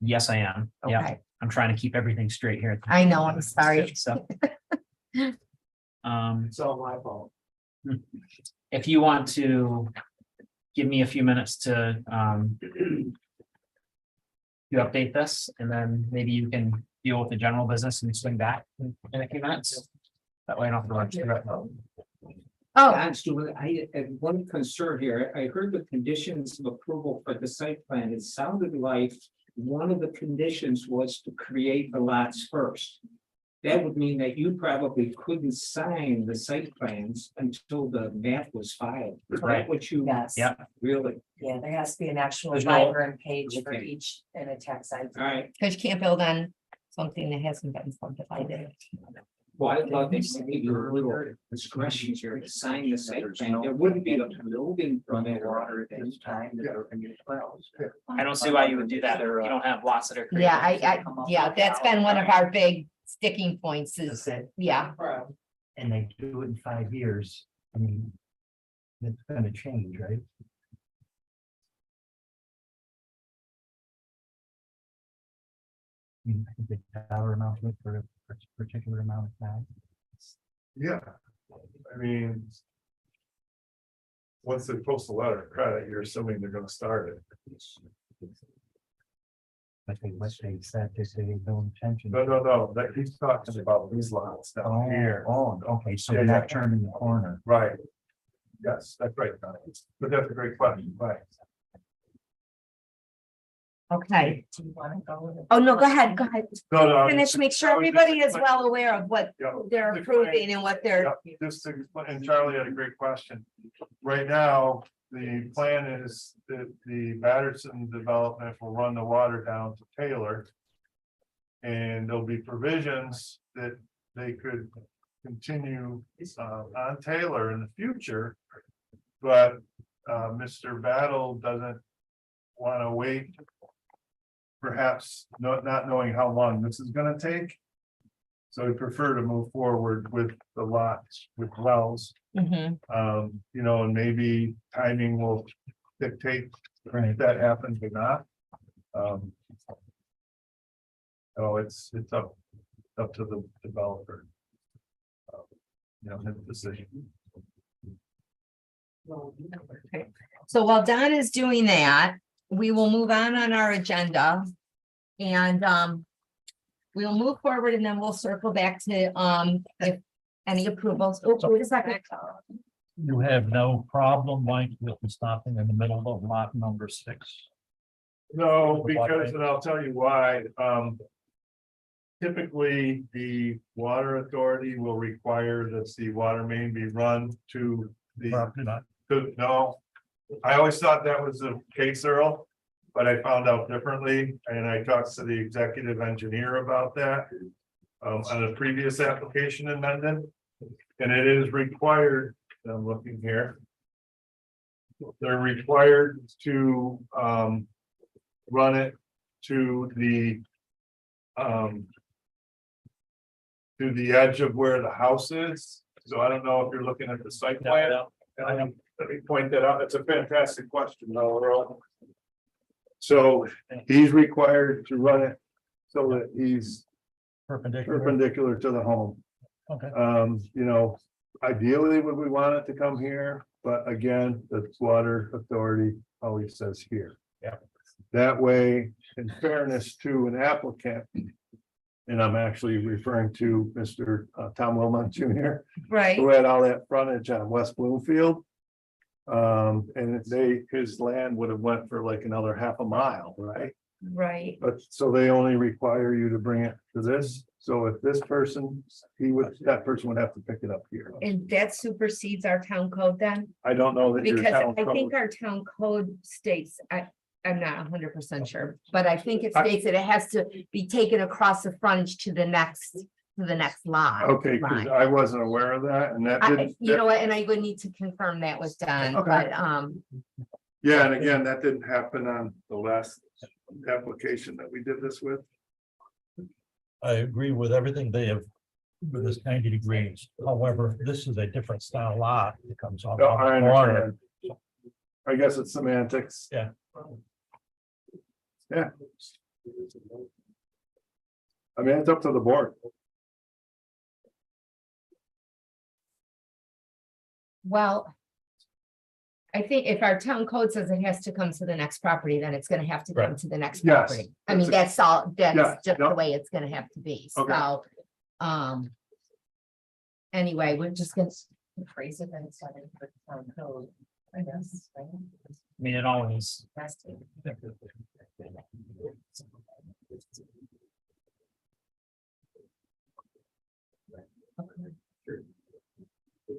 yes, I am. Yeah, Okay, I'm trying to keep everything straight here. I know, I'm sorry. So. It's all my fault. If you want to give me a few minutes to, you update this, and then maybe you can deal with the general business and swing back in a few minutes. That way I don't have to rush through it. Oh, Don Stewart, I had one concern here. I heard the conditions of approval for the site plan. It sounded like one of the conditions was to create the lots first. That would mean that you probably couldn't sign the site plans until the map was filed. Is Right. that what you Yes. Yeah. really? Yeah, there has to be an actual There's no- vibrant page for Okay. each in a tax ID. All right. because you can't build on something that hasn't been subdivided. Well, I thought they said you were a little discretion here to sign the site plan. There wouldn't be a building permit or This time. I don't see why you would do that. You don't have lots that are. created. Yeah, yeah, that's been one of our big sticking points is, That's it. yeah, And they do it in 5 years. I mean, it's gonna change, right? I mean, I think the dollar amount for a particular amount of time. Yeah, I mean. Once they post a letter of credit, you're assuming they're gonna start it. But they said they say they no intention. No, that he's talking about these lots down here. Oh, okay, so Yeah, they're yeah. not turning the corner. Right. Yes, that's right, Don. But that's a great question, right? okay. Do you want to go with it? Oh, no, go ahead, go ahead. No. Finish, make sure everybody is well aware of what Yeah. they're approving and what they're, Yep, just to, explain- and Charlie had a great question. Right now, the plan is that the Batterson development will run the water down to Taylor. And there'll be provisions that they could continue on Taylor in the future. But Mr. Battle doesn't want to wait. Perhaps not knowing how long this is gonna take. So we prefer to move forward with the lots with wells, Mhm. you know, and maybe timing will dictate Right. if that happens or not. Oh, it's up to the developer. You know, his decision. So while Don is doing that, we will move on our agenda. And we'll move forward and then we'll circle back to if any approvals. Oh, wait a second. You have no problem, Mike, with stopping in the middle of lot number 6. No, because, and I'll tell you why, typically, the water authority will require that the water main be run to the, Property line. no. I always thought that was the case, Earl, but I found out differently, and I talked to the executive engineer about that. On a previous application in Mendon, and it is required, I'm looking here. They're required to, run it to the, to the edge of where the house is. So I don't know if you're looking at the site plan. Let me point that out. It's a fantastic question, though, Earl. So he's required to run it so that he's Perpendicular. perpendicular to the home. Okay. You know, ideally, would we want it to come here, but again, the water authority always says here. Yeah. That way, in fairness to an applicant. And I'm actually referring to Mr. Tom Wilmot Jr., Right, who had all that frontage on West Bloomfield. And his land would have went for like another half a mile, right? right. But so they only require you to bring it to this. So if this person, that person would have to pick it up here. And that supersedes our town code then? I don't know that your Because town I think code, our town code states, I'm not 100% sure, but I think it states that it has to be taken across the frontage to the next lot. okay, because I wasn't aware of that and that didn't. You know what, and I would need to confirm that was done, Okay. but, Yeah, and again, that didn't happen on the last application that we did this with. I agree with everything they have with this 90 degrees. However, this is a different style lot. It comes off. No, I the corner. understand. I guess it's semantics. Yeah. Yeah. I mean, it's up to the board. well. I think if our town code says it has to come to the next property, then it's gonna have to come Right. to the next Yes, property. I mean, that's all, Yeah, that's just the yep. way it's gonna have to be, Okay. so, anyway, we're just gonna. Phrase it and set it for town code, I guess, right? I mean, it always. Has to.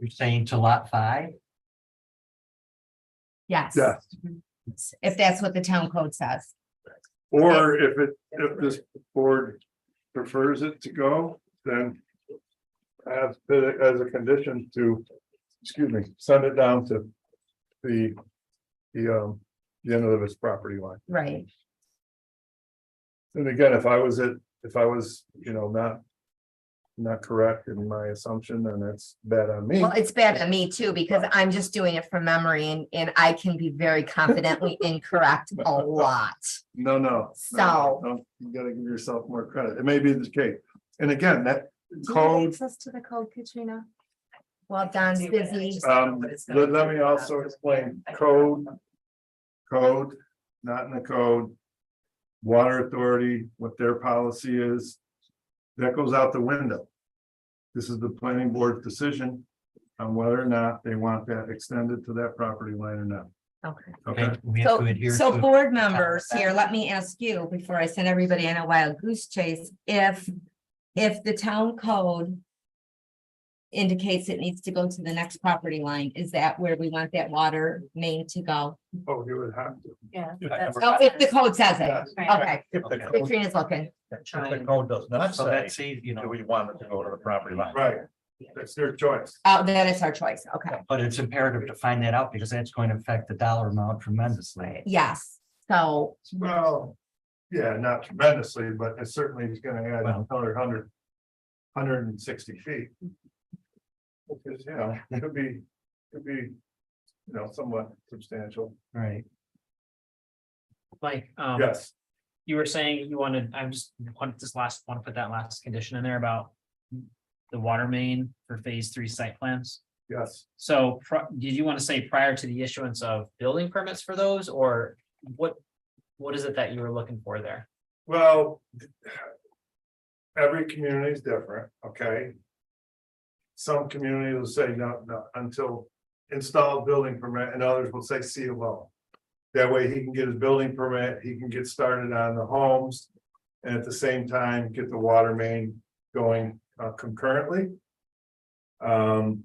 You're saying to lot 5? Yes. Yeah. If that's what the town code says. Or if this board prefers it to go, then. As a condition to, excuse me, send it down to the end of his property line. Right. And again, if I was, you know, not correct in my assumption, then that's bad on me. Well, it's bad on me too, because I'm just doing it from memory and I can be very confidently incorrect a lot. No. So- No, you gotta give yourself more credit. It may be the case. And again, that Do you have code, access to the code, Katrina? Well, Don's busy. let me also explain code. Code, not in the code. Water authority, what their policy is. That goes out the window. This is the planning board's decision on whether or not they want that extended to that property line or not. Okay. Okay, We have to adhere So to. board members here, let me ask you before I send everybody on a wild goose chase, if the town code indicates it needs to go to the next property line, is that where we want that water main to go? oh, you would have to. Yeah. Oh, if the code says it, Yes. okay, If the code- Katrina's looking, if the code does not So say, that's easy, you do know, we want it to go to the property line? Right, that's their choice. oh, then it's our choice, okay, but it's imperative to find that out because that's going to affect the dollar amount tremendously. yes, so, Well, yeah, not tremendously, but it certainly is gonna add Well- another 160 feet. Because, you know, it could be, you know, somewhat substantial. Right. Like, Yes, you were saying you wanted, I just want to put that last condition in there about the water main for phase 3 site plans. yes. So did you want to say prior to the issuance of building permits for those, or what is it that you were looking for there? Well. Every community is different, okay? Some communities will say no, until installed building permit, and others will say C of O. That way he can get his building permit, he can get started on the homes. And at the same time, get the water main going concurrently. But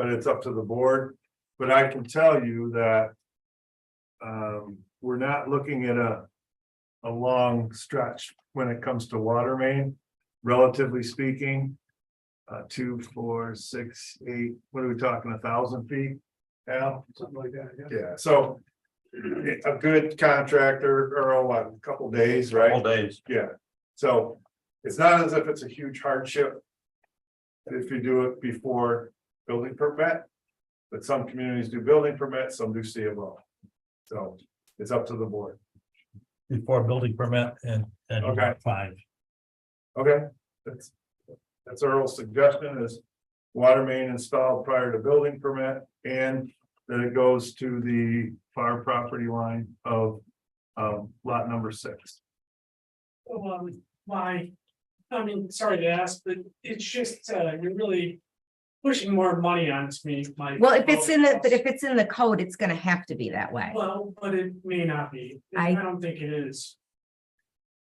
it's up to the board, but I can tell you that. We're not looking at a long stretch when it comes to water main, relatively speaking. 2, 4, 6, 8, what are we talking, 1,000 feet? Al? Something like that, yeah. Yeah, so a good contractor, or what, a couple days, right? All days. Yeah, so it's not as if it's a huge hardship. If you do it before building permit. But some communities do building permits, some do C of O. So it's up to the board. Before building permit and you Okay. got 5. Okay, that's Earl's suggestion is water main installed prior to building permit, and then it goes to the far property line of lot number 6. I mean, sorry to ask, but it's just, you're really pushing more money onto me, Mike. Well, if it's in the code, it's gonna have to be that way. Well, but it may not be. I don't think it is.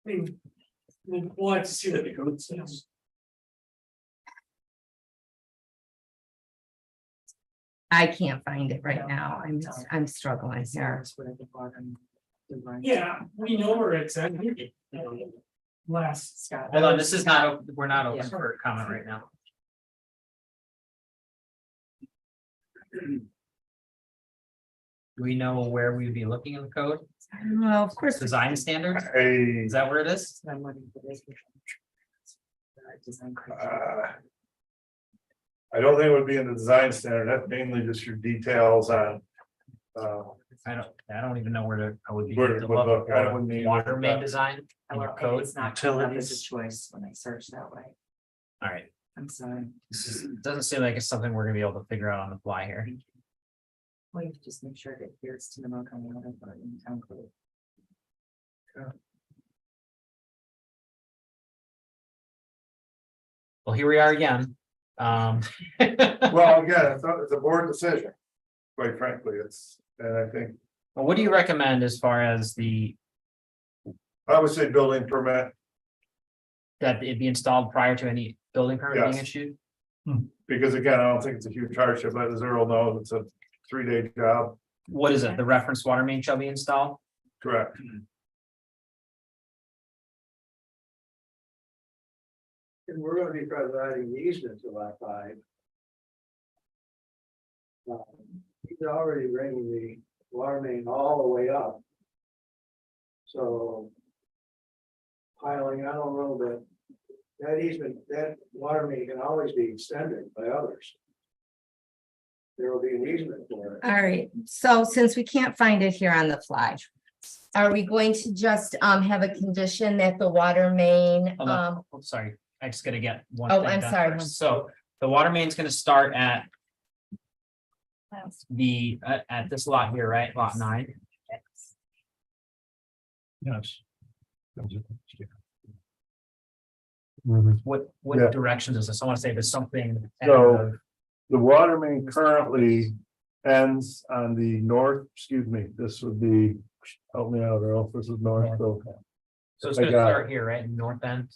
I mean, we'll have to see what the code says. I can't find it right now. I'm struggling here. Yeah, we know where it's at. Last. Hold on, this is not, we're not open for comment right now. Do we know where we'd be looking in the code? Well, of course, Design standards? Hey, Is that where it is? I don't think it would be in the design standard, that's mainly just your details on. I don't even know where I would be. Where to to look, look I for wouldn't even water look main at- design in your code. It's not coming up as a Utilities. choice when I search that way. All right, I'm sorry. it doesn't seem like it's something we're gonna be able to figure out on the fly here. Well, you have to just make sure it adheres to the Monroe County Water Authority and town code. Well, here we are again. Well, again, it's a board decision, quite frankly, and I think, Well, what do you recommend as far as I would say building permit, that it be installed prior to any building permit being Yes. issued? because again, I don't think it's a huge hardship, but as Earl knows, it's a 3-day job, What is it? The reference water main shall be installed? correct? And we're gonna be providing the easement to lot 5. He's already bringing the water main all the way up. So. Piling, I don't know that easement, that water main can always be extended by others. There will be an easement for it. all right. So since we can't find it here on the fly, are we going to just have a condition that the water main, Hold on. Oh, sorry, I just gotta get one. Oh, thing I'm done sorry. first. So the water main's gonna start at at this lot here, right? Lot 9. Yes. What Yeah. direction is this? I wanna say there's something. So- The water main currently ends on the north, excuse me, this would be, help me out, Earl, this is north, so. So it's I gonna got it. start here, right? North end.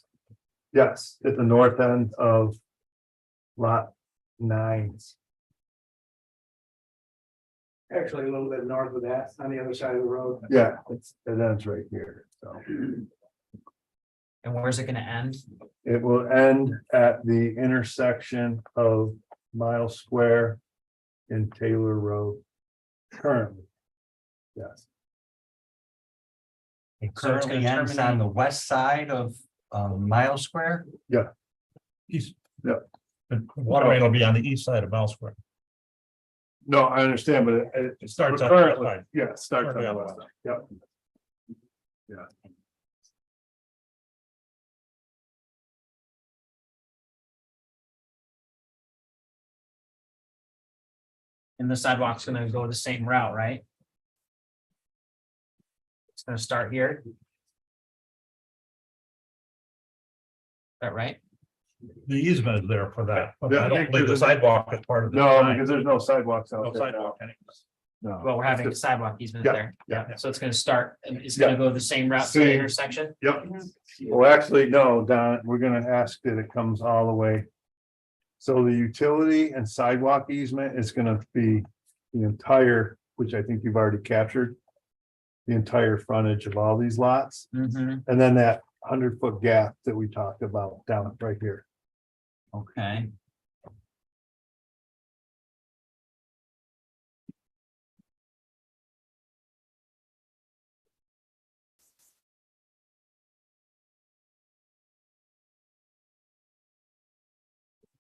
Yes, at the north end of lot 9. Actually, a little bit north of that, on the other side of the road. Yeah, it ends right here, so. And where's it gonna end? It will end at the intersection of Mile Square and Taylor Road. Currently. Yes, It So it's currently gonna ends on the west side of Mile Square. East. Yep. The water main will be on the east side of Mount Square. No, I understand, but It starts on the currently, side. yeah, it starts on Currently the on the west side, yep. And the sidewalk's gonna go the same route, right? It's gonna start here. Is that right? The easement is there for that, but Yeah, I don't believe the because- sidewalk is part of the. No, design. because there's no sidewalks No out there now. sidewalk anyways. No. Well, we're having a It's just- sidewalk easement Yeah, there. yeah. So it's gonna start, it's gonna go the same route to the Same. intersection. Yep. Well, actually, no, Don, we're gonna ask that it comes all the way. So the utility and sidewalk easement is gonna be the entire, which I think you've already captured. The entire frontage of all these lots, Mhm, and then that 100-foot gap that we talked about down right here. okay.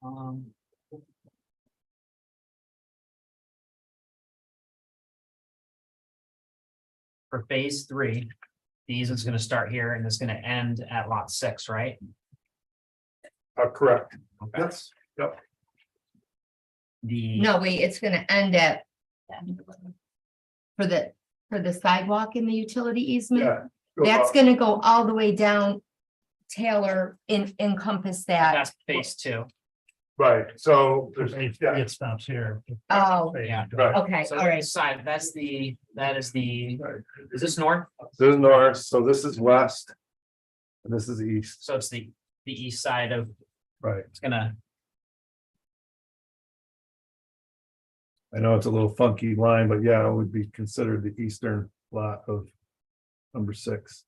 Um. For phase 3, the easement's gonna start here and it's gonna end at lot 6, right? Correct. Okay. Yes, yep. The, No, wait, it's gonna end at. For the sidewalk in the utility easement, Yeah. Go that's up. gonna go all the way down. Taylor encompass that. that's phase 2. Right, so there's, yeah, It stops here. Oh, Yeah. right. okay, So all right. side, that is the, Right. is this north? This is north, so this is west. And this is east, So it's the east side of, right? it's gonna, I know it's a little funky line, but yeah, it would be considered the eastern lot of number 6.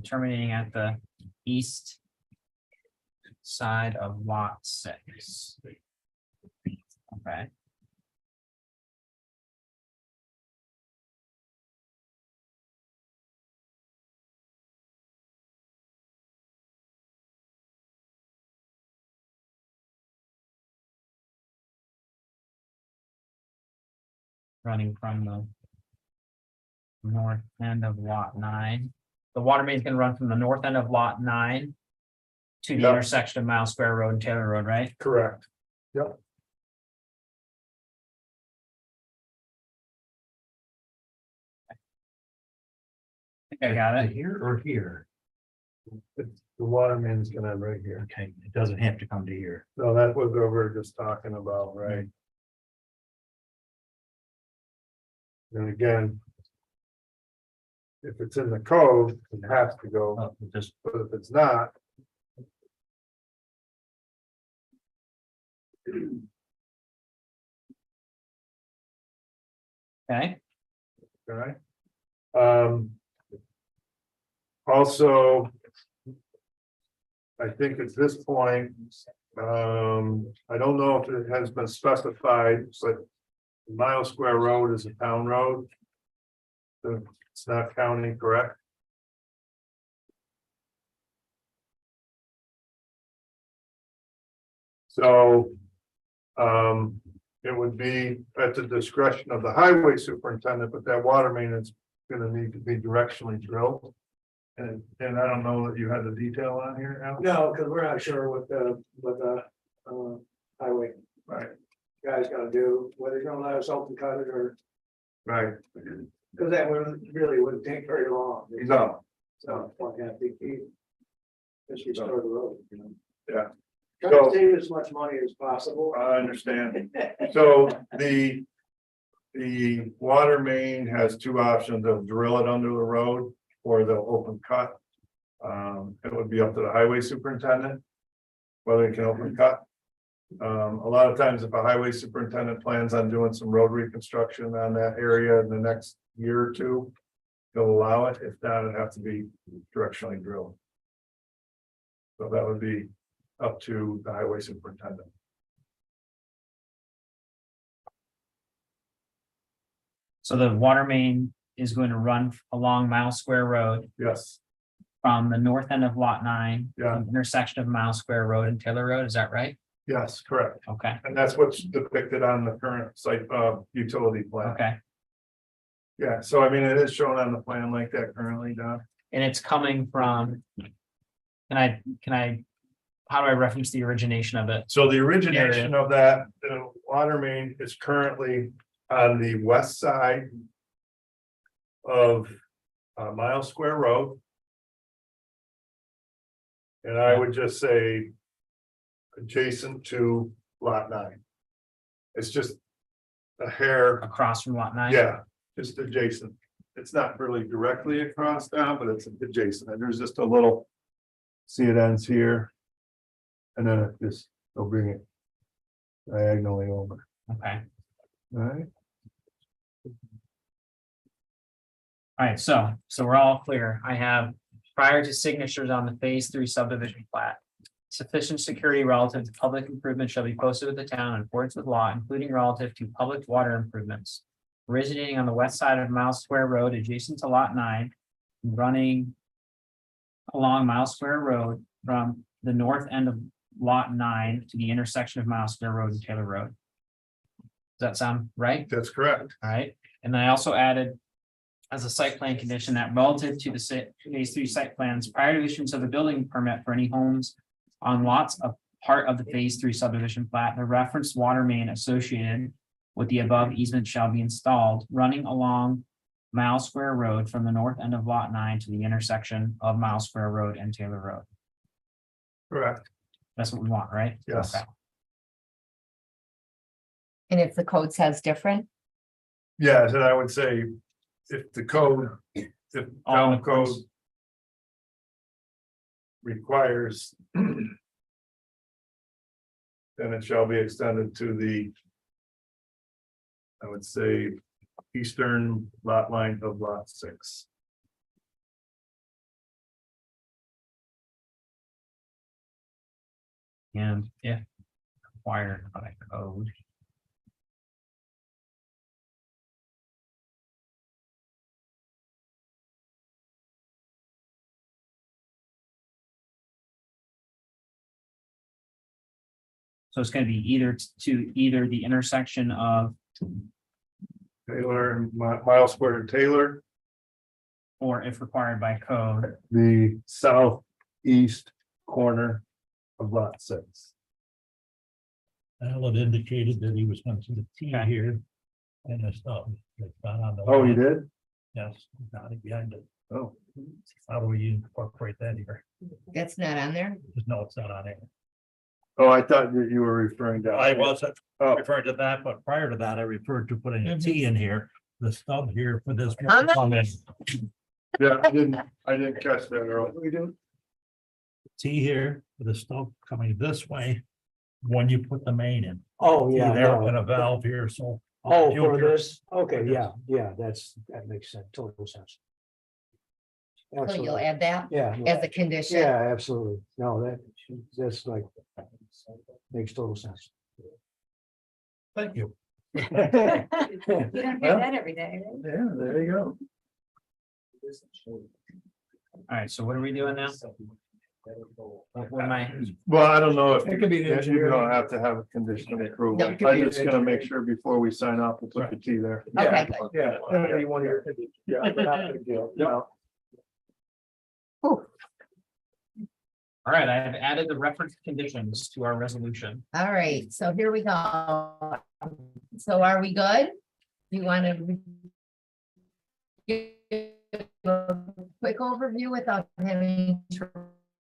terminating at the east side of lot 6. Okay. Running from the north end of lot 9. The water main is gonna run from the north end of lot 9 to the Yep. intersection of Miles Square Road and Taylor Road, right? Correct. Yep. I think I got it. Here or here? The water main's gonna end right here. Okay, it doesn't have to come to here. No, that's what we were just talking about, right? And again. If it's in the code, it has to go, Oh, just but if it's not. Okay, Okay. Also. I think at this point, I don't know if it has been specified, but. Mile Square Road is a town road. So it's not county, correct? So. It would be at the discretion of the highway superintendent, but that water main is gonna need to be directionally drilled. And I don't know that you had the detail on here, Al? No, because we're not sure what the highway Right, guy's gonna do, whether he's gonna let us open cut it or, right. because that really wouldn't take very long. No. So, 1.5 feet. Just restore the road, you know. Yeah. Try to save as much money as possible. I understand. So the water main has 2 options. They'll drill it under the road or they'll open cut. It would be up to the highway superintendent. Whether he can open cut. A lot of times if a highway superintendent plans on doing some road reconstruction on that area in the next year or 2. They'll allow it. If not, it'd have to be directionally drilled. So that would be up to the highway superintendent. so the water main is going to run along Miles Square Road Yes, from the north end of lot 9. Yeah. to the intersection of Miles Square Road and Taylor Road, is that right? Yes, correct. Okay, And that's what's depicted on the current site, utility plan. okay. Yeah, so I mean, it is shown on the plan like that currently, Don. And it's coming from. How do I reference the origination of it? So the origination of that, water main is currently on the west side of Miles Square Road. And I would just say adjacent to lot 9. It's just a hair, Across from lot 9? yeah, just adjacent. It's not really directly across down, but it's adjacent. And there's just a little, see it ends here. And then it just, they'll bring it diagonally over. Okay, All right. all right, so we're all clear. I have prior to signatures on the phase 3 subdivision plat. Sufficient security relative to public improvement shall be posted with the town in accordance with law, including relative to public water improvements. Originating on the west side of Miles Square Road adjacent to lot 9. Running along Miles Square Road from the north end of lot 9 to the intersection of Miles Square Road and Taylor Road. Does that sound right? That's correct. All right, and then I also added. As a site plan condition that relative to the phase 3 site plans prior to issuance of the building permit for any homes. On lots of part of the phase 3 subdivision plat, the referenced water main associated. With the above easement shall be installed running along. Miles Square Road from the north end of lot 9 to the intersection of Miles Square Road and Taylor Road. Correct. That's what we want, right? Yes. Okay. And if the code says different, Yeah, and I would say if the code, if town code requires then it shall be extended to the I would say eastern lot line of lot 6. And if required by code. So it's gonna be either to either the intersection of, Taylor and Miles Square and Taylor, or if required by code, the southeast corner of lot 6. Alan indicated that he was going to the T Okay. here. And the stuff. It's not on the. Oh, you did? Yes, not behind it. Oh, How do we incorporate that here? that's not on there. There's no, it's not on it. oh, I thought that you were referring to. I wasn't Oh. referring to that, but prior to that, I referred to putting a T in here, the stub here for this. On the- comment. Yeah, I didn't catch that earlier. We do. T here with the stub coming this way. When you put the main in. Oh, See yeah, there no. and a valve here, so. Oh, for Future. this, okay, For yeah, yeah, that makes sense, total sense. So you'll Absolutely. add that Yeah, as a condition. yeah, absolutely, no, that's like, makes total sense. Thank you. You don't hear that every day, right? Yeah, there you go. all right, so what are we doing now? What am I, Well, I don't know if It could be the you engineer. don't have to have a condition of approval. No, I'm it could be just the gonna make engineer. sure before we sign off, we'll put the T there. Okay, good. Yeah, you want your, yeah, not a big deal, no. all right, I have added the reference conditions to our resolution. All right, so here we go. So are we good? You want to give a quick overview without having to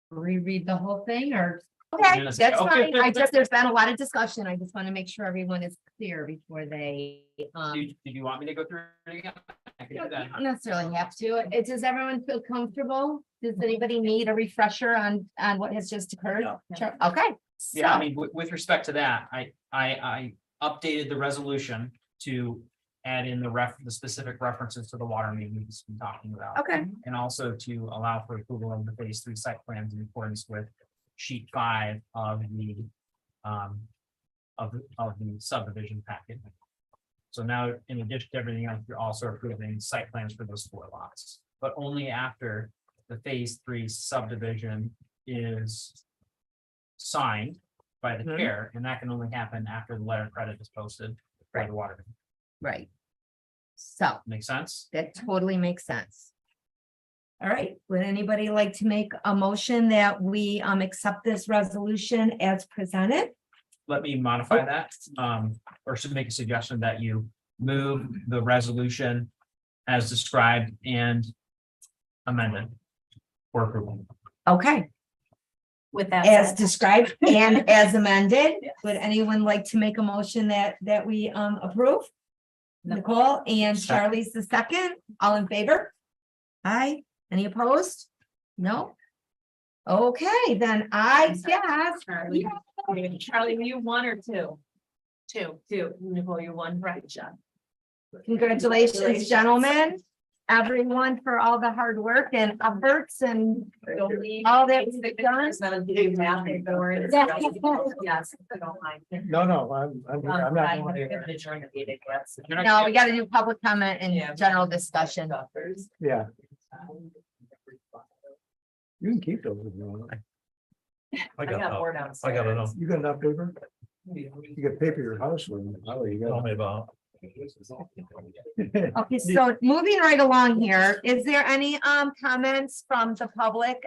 reread the whole thing or? Okay, Yes, that's okay. fine. There's been a lot of discussion. I just want to make sure everyone is clear before they. Did you want me to go through it again? I can do You that. don't necessarily have to. Does everyone feel comfortable? Does anybody need a refresher on what has just occurred? No. Sure. Okay. Yeah, I so- mean, with respect to that, I updated the resolution to add in the specific references to the water main we've just been talking about. Okay, And also to allow for approval of the phase 3 site plans in accordance with sheet 5 of the subdivision packet. So now, in addition to everything else, you're also approving site plans for those 4 lots, but only after the phase 3 subdivision is signed by the Mhm. chair, and that can only happen after the letter of credit is posted for Right. the water. Right. So Make sense? that totally makes sense. All right, would anybody like to make a motion that we accept this resolution as presented? Let me modify that, or should make a suggestion that you move the resolution as described and amended for approval. Okay, With that as said, described and as amended, would anyone like to make a motion that we approve? No. Nicole and Second. Charlie's the second, all in favor? Aye, any opposed? No? Okay, then I guess. Charlie, Charlie, were you one or two? Two, Nicole, you're one, right, John? Congratulations, gentlemen, everyone for all the hard work and efforts and Don't leave. all that we've done. It's not a big math and boring. Yeah. Yes, I don't mind. No, I'm not I going have anywhere. to join the meeting, yes. No, we gotta do public comment Yeah. and general discussion. Yeah. You can keep those if you want. I got more downstairs. I gotta know. You got enough paper? You can paper your house with them. Oh, you Tell got. me about. Okay, so moving right along here, is there any comments from the public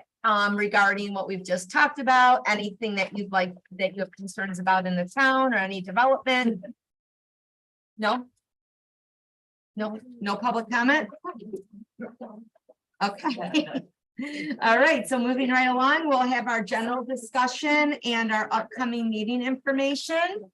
regarding what we've just talked about? Anything that you'd like, that you have concerns about in the town or any development? No? No public comment? Okay. All right, so moving right along, we'll have our general discussion and our upcoming meeting information.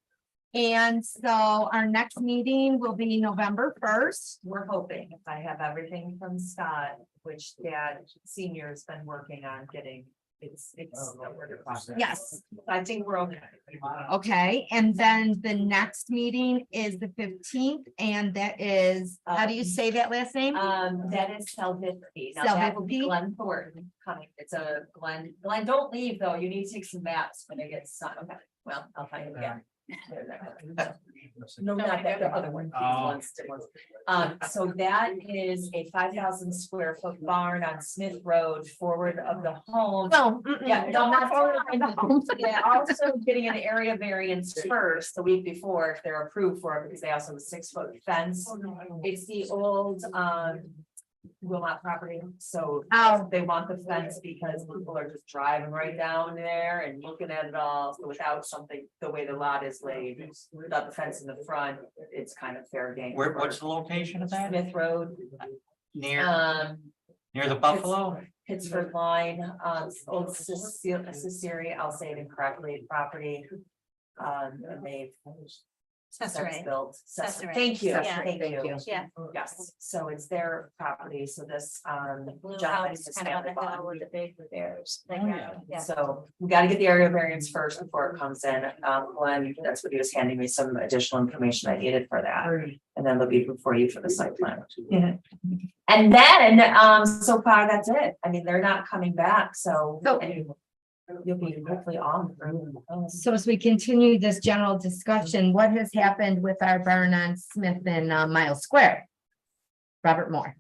And so our next meeting will be November 1st. We're hoping, if I have everything from Scott, which Dad Senior has been working on getting, it's a work in process. Yes, I think we're okay. okay, and then the next meeting is the 15th, and that is, how do you say that last name? That is Salvisti. Now that will be Salvisti? Glenn Thornton coming. It's a Glenn, don't leave though. You need to take some maps when it gets sun. Okay, well, I'll find it again. No, not that, the other one. these Oh. ones, different. So that is a 5,000 square foot barn on Smith Road, forward of the home. No. Yeah, no, not yeah, also getting an area variance first, the week before, if they're approved for it, because they also have a 6-foot fence. It's the old, Wilmot property, so Oh. they want the fence because people are just driving right down there and looking at it all, so without something, the way the lot is laid. Without the fence in the front, it's kind of fair game. What's the location of that? Smith Road, Near, near the Buffalo? Pittsburgh line, old Ciceri, I'll say it incorrectly, property. And they've. Cesare. Built. Cesare. Thank you, Yeah. thank you. Yeah. Yes, so it's their property, so this, Blue Jonathan house has kind of on family the hill bond. with the big bears. Oh, yeah. Yeah. So we gotta get the area variance first before it comes in. Glenn, that's what he was handing me, some additional information I needed for that. And then they'll be before you for the site plan. And then, so far, that's it. I mean, they're not coming back, so. So- and you'll be hopefully on. So as we continue this general discussion, what has happened with our barn on Smith and Miles Square? Robert Moore.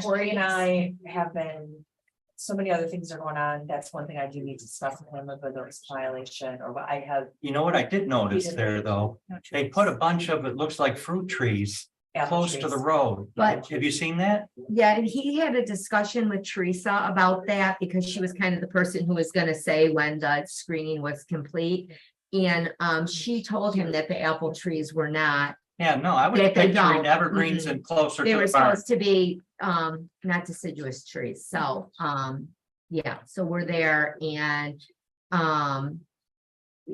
Corey and I have been, so many other things are going on. That's one thing I do need to discuss with him, whether it's violation or what I have. You know what I did notice there, though? They put a bunch of, it looks like fruit trees apple close to trees. the road. But- Have you seen that? Yeah, and he had a discussion with Teresa about that because she was kind of the person who was gonna say when the screening was complete. And she told him that the apple trees were not, Yeah, no, I was That they picturing don't. evergreens and closer they to were the barn. supposed to be not deciduous trees, so yeah, so we're there and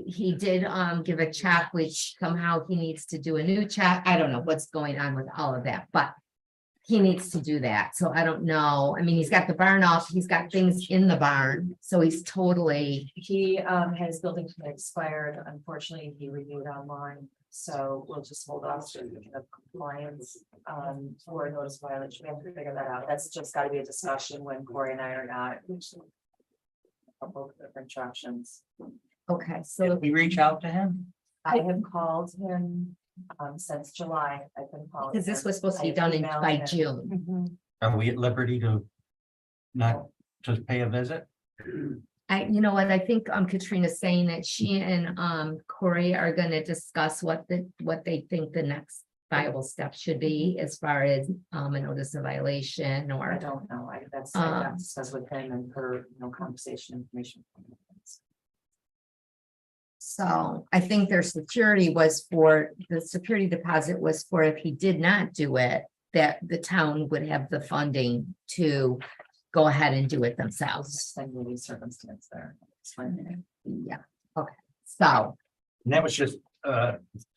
he did give a check, which somehow he needs to do a new check. I don't know what's going on with all of that, but he needs to do that. So I don't know. I mean, he's got the barn up, he's got things in the barn, so he's totally, He his building permit expired. Unfortunately, he renewed online. So we'll just hold off to the compliance for a notice violation. We have to figure that out. That's just gotta be a discussion when Corey and I are not. Couple of different options. okay, so Did we reach out to him? I have called him since July. I've been calling. because this him. was supposed to I be done in emailed by him. June. Mhm. Are we at liberty to not just pay a visit? You know what, I think Katrina's saying that she and Corey are gonna discuss what they think the next viable step should be as far as a notice of violation I or. don't know, I have to discuss with him and her, conversation information. So I think their security was for, the security deposit was for if he did not do it, that the town would have the funding to go ahead and do it themselves. Extenuating circumstance there. It's fine. Yeah, okay, so And that was just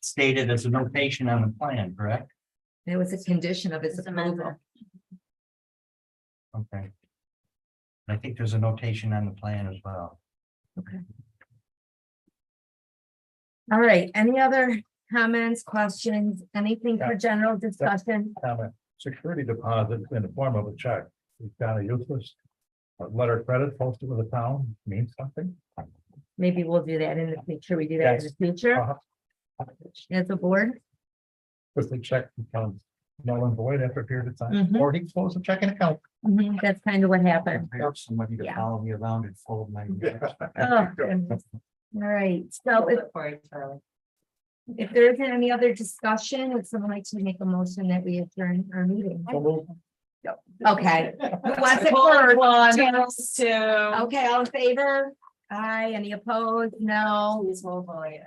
stated as a notation on the plan, correct? it was a condition of his It's amended. approval. Okay. I think there's a notation on the plan as well. All right, any other comments, questions, anything for general discussion? Comment, security deposit in the form of a check, is kind of useless. A letter of credit posted with the town means something. Maybe we'll do that in the future. We do that in the future Uh-huh. as a board. If the check becomes null and void after a period of time, Mhm. or he can close a checking account. That's kind of what happened. I have somebody to Yeah. follow me around and fold my. Oh, goodness. All right, so For you, Charlie. if there isn't any other discussion, would someone like to make a motion that we adjourn our meeting? Okay. Who wants it first? To. Okay, all in favor? Aye, any opposed? No. Please, oh boy.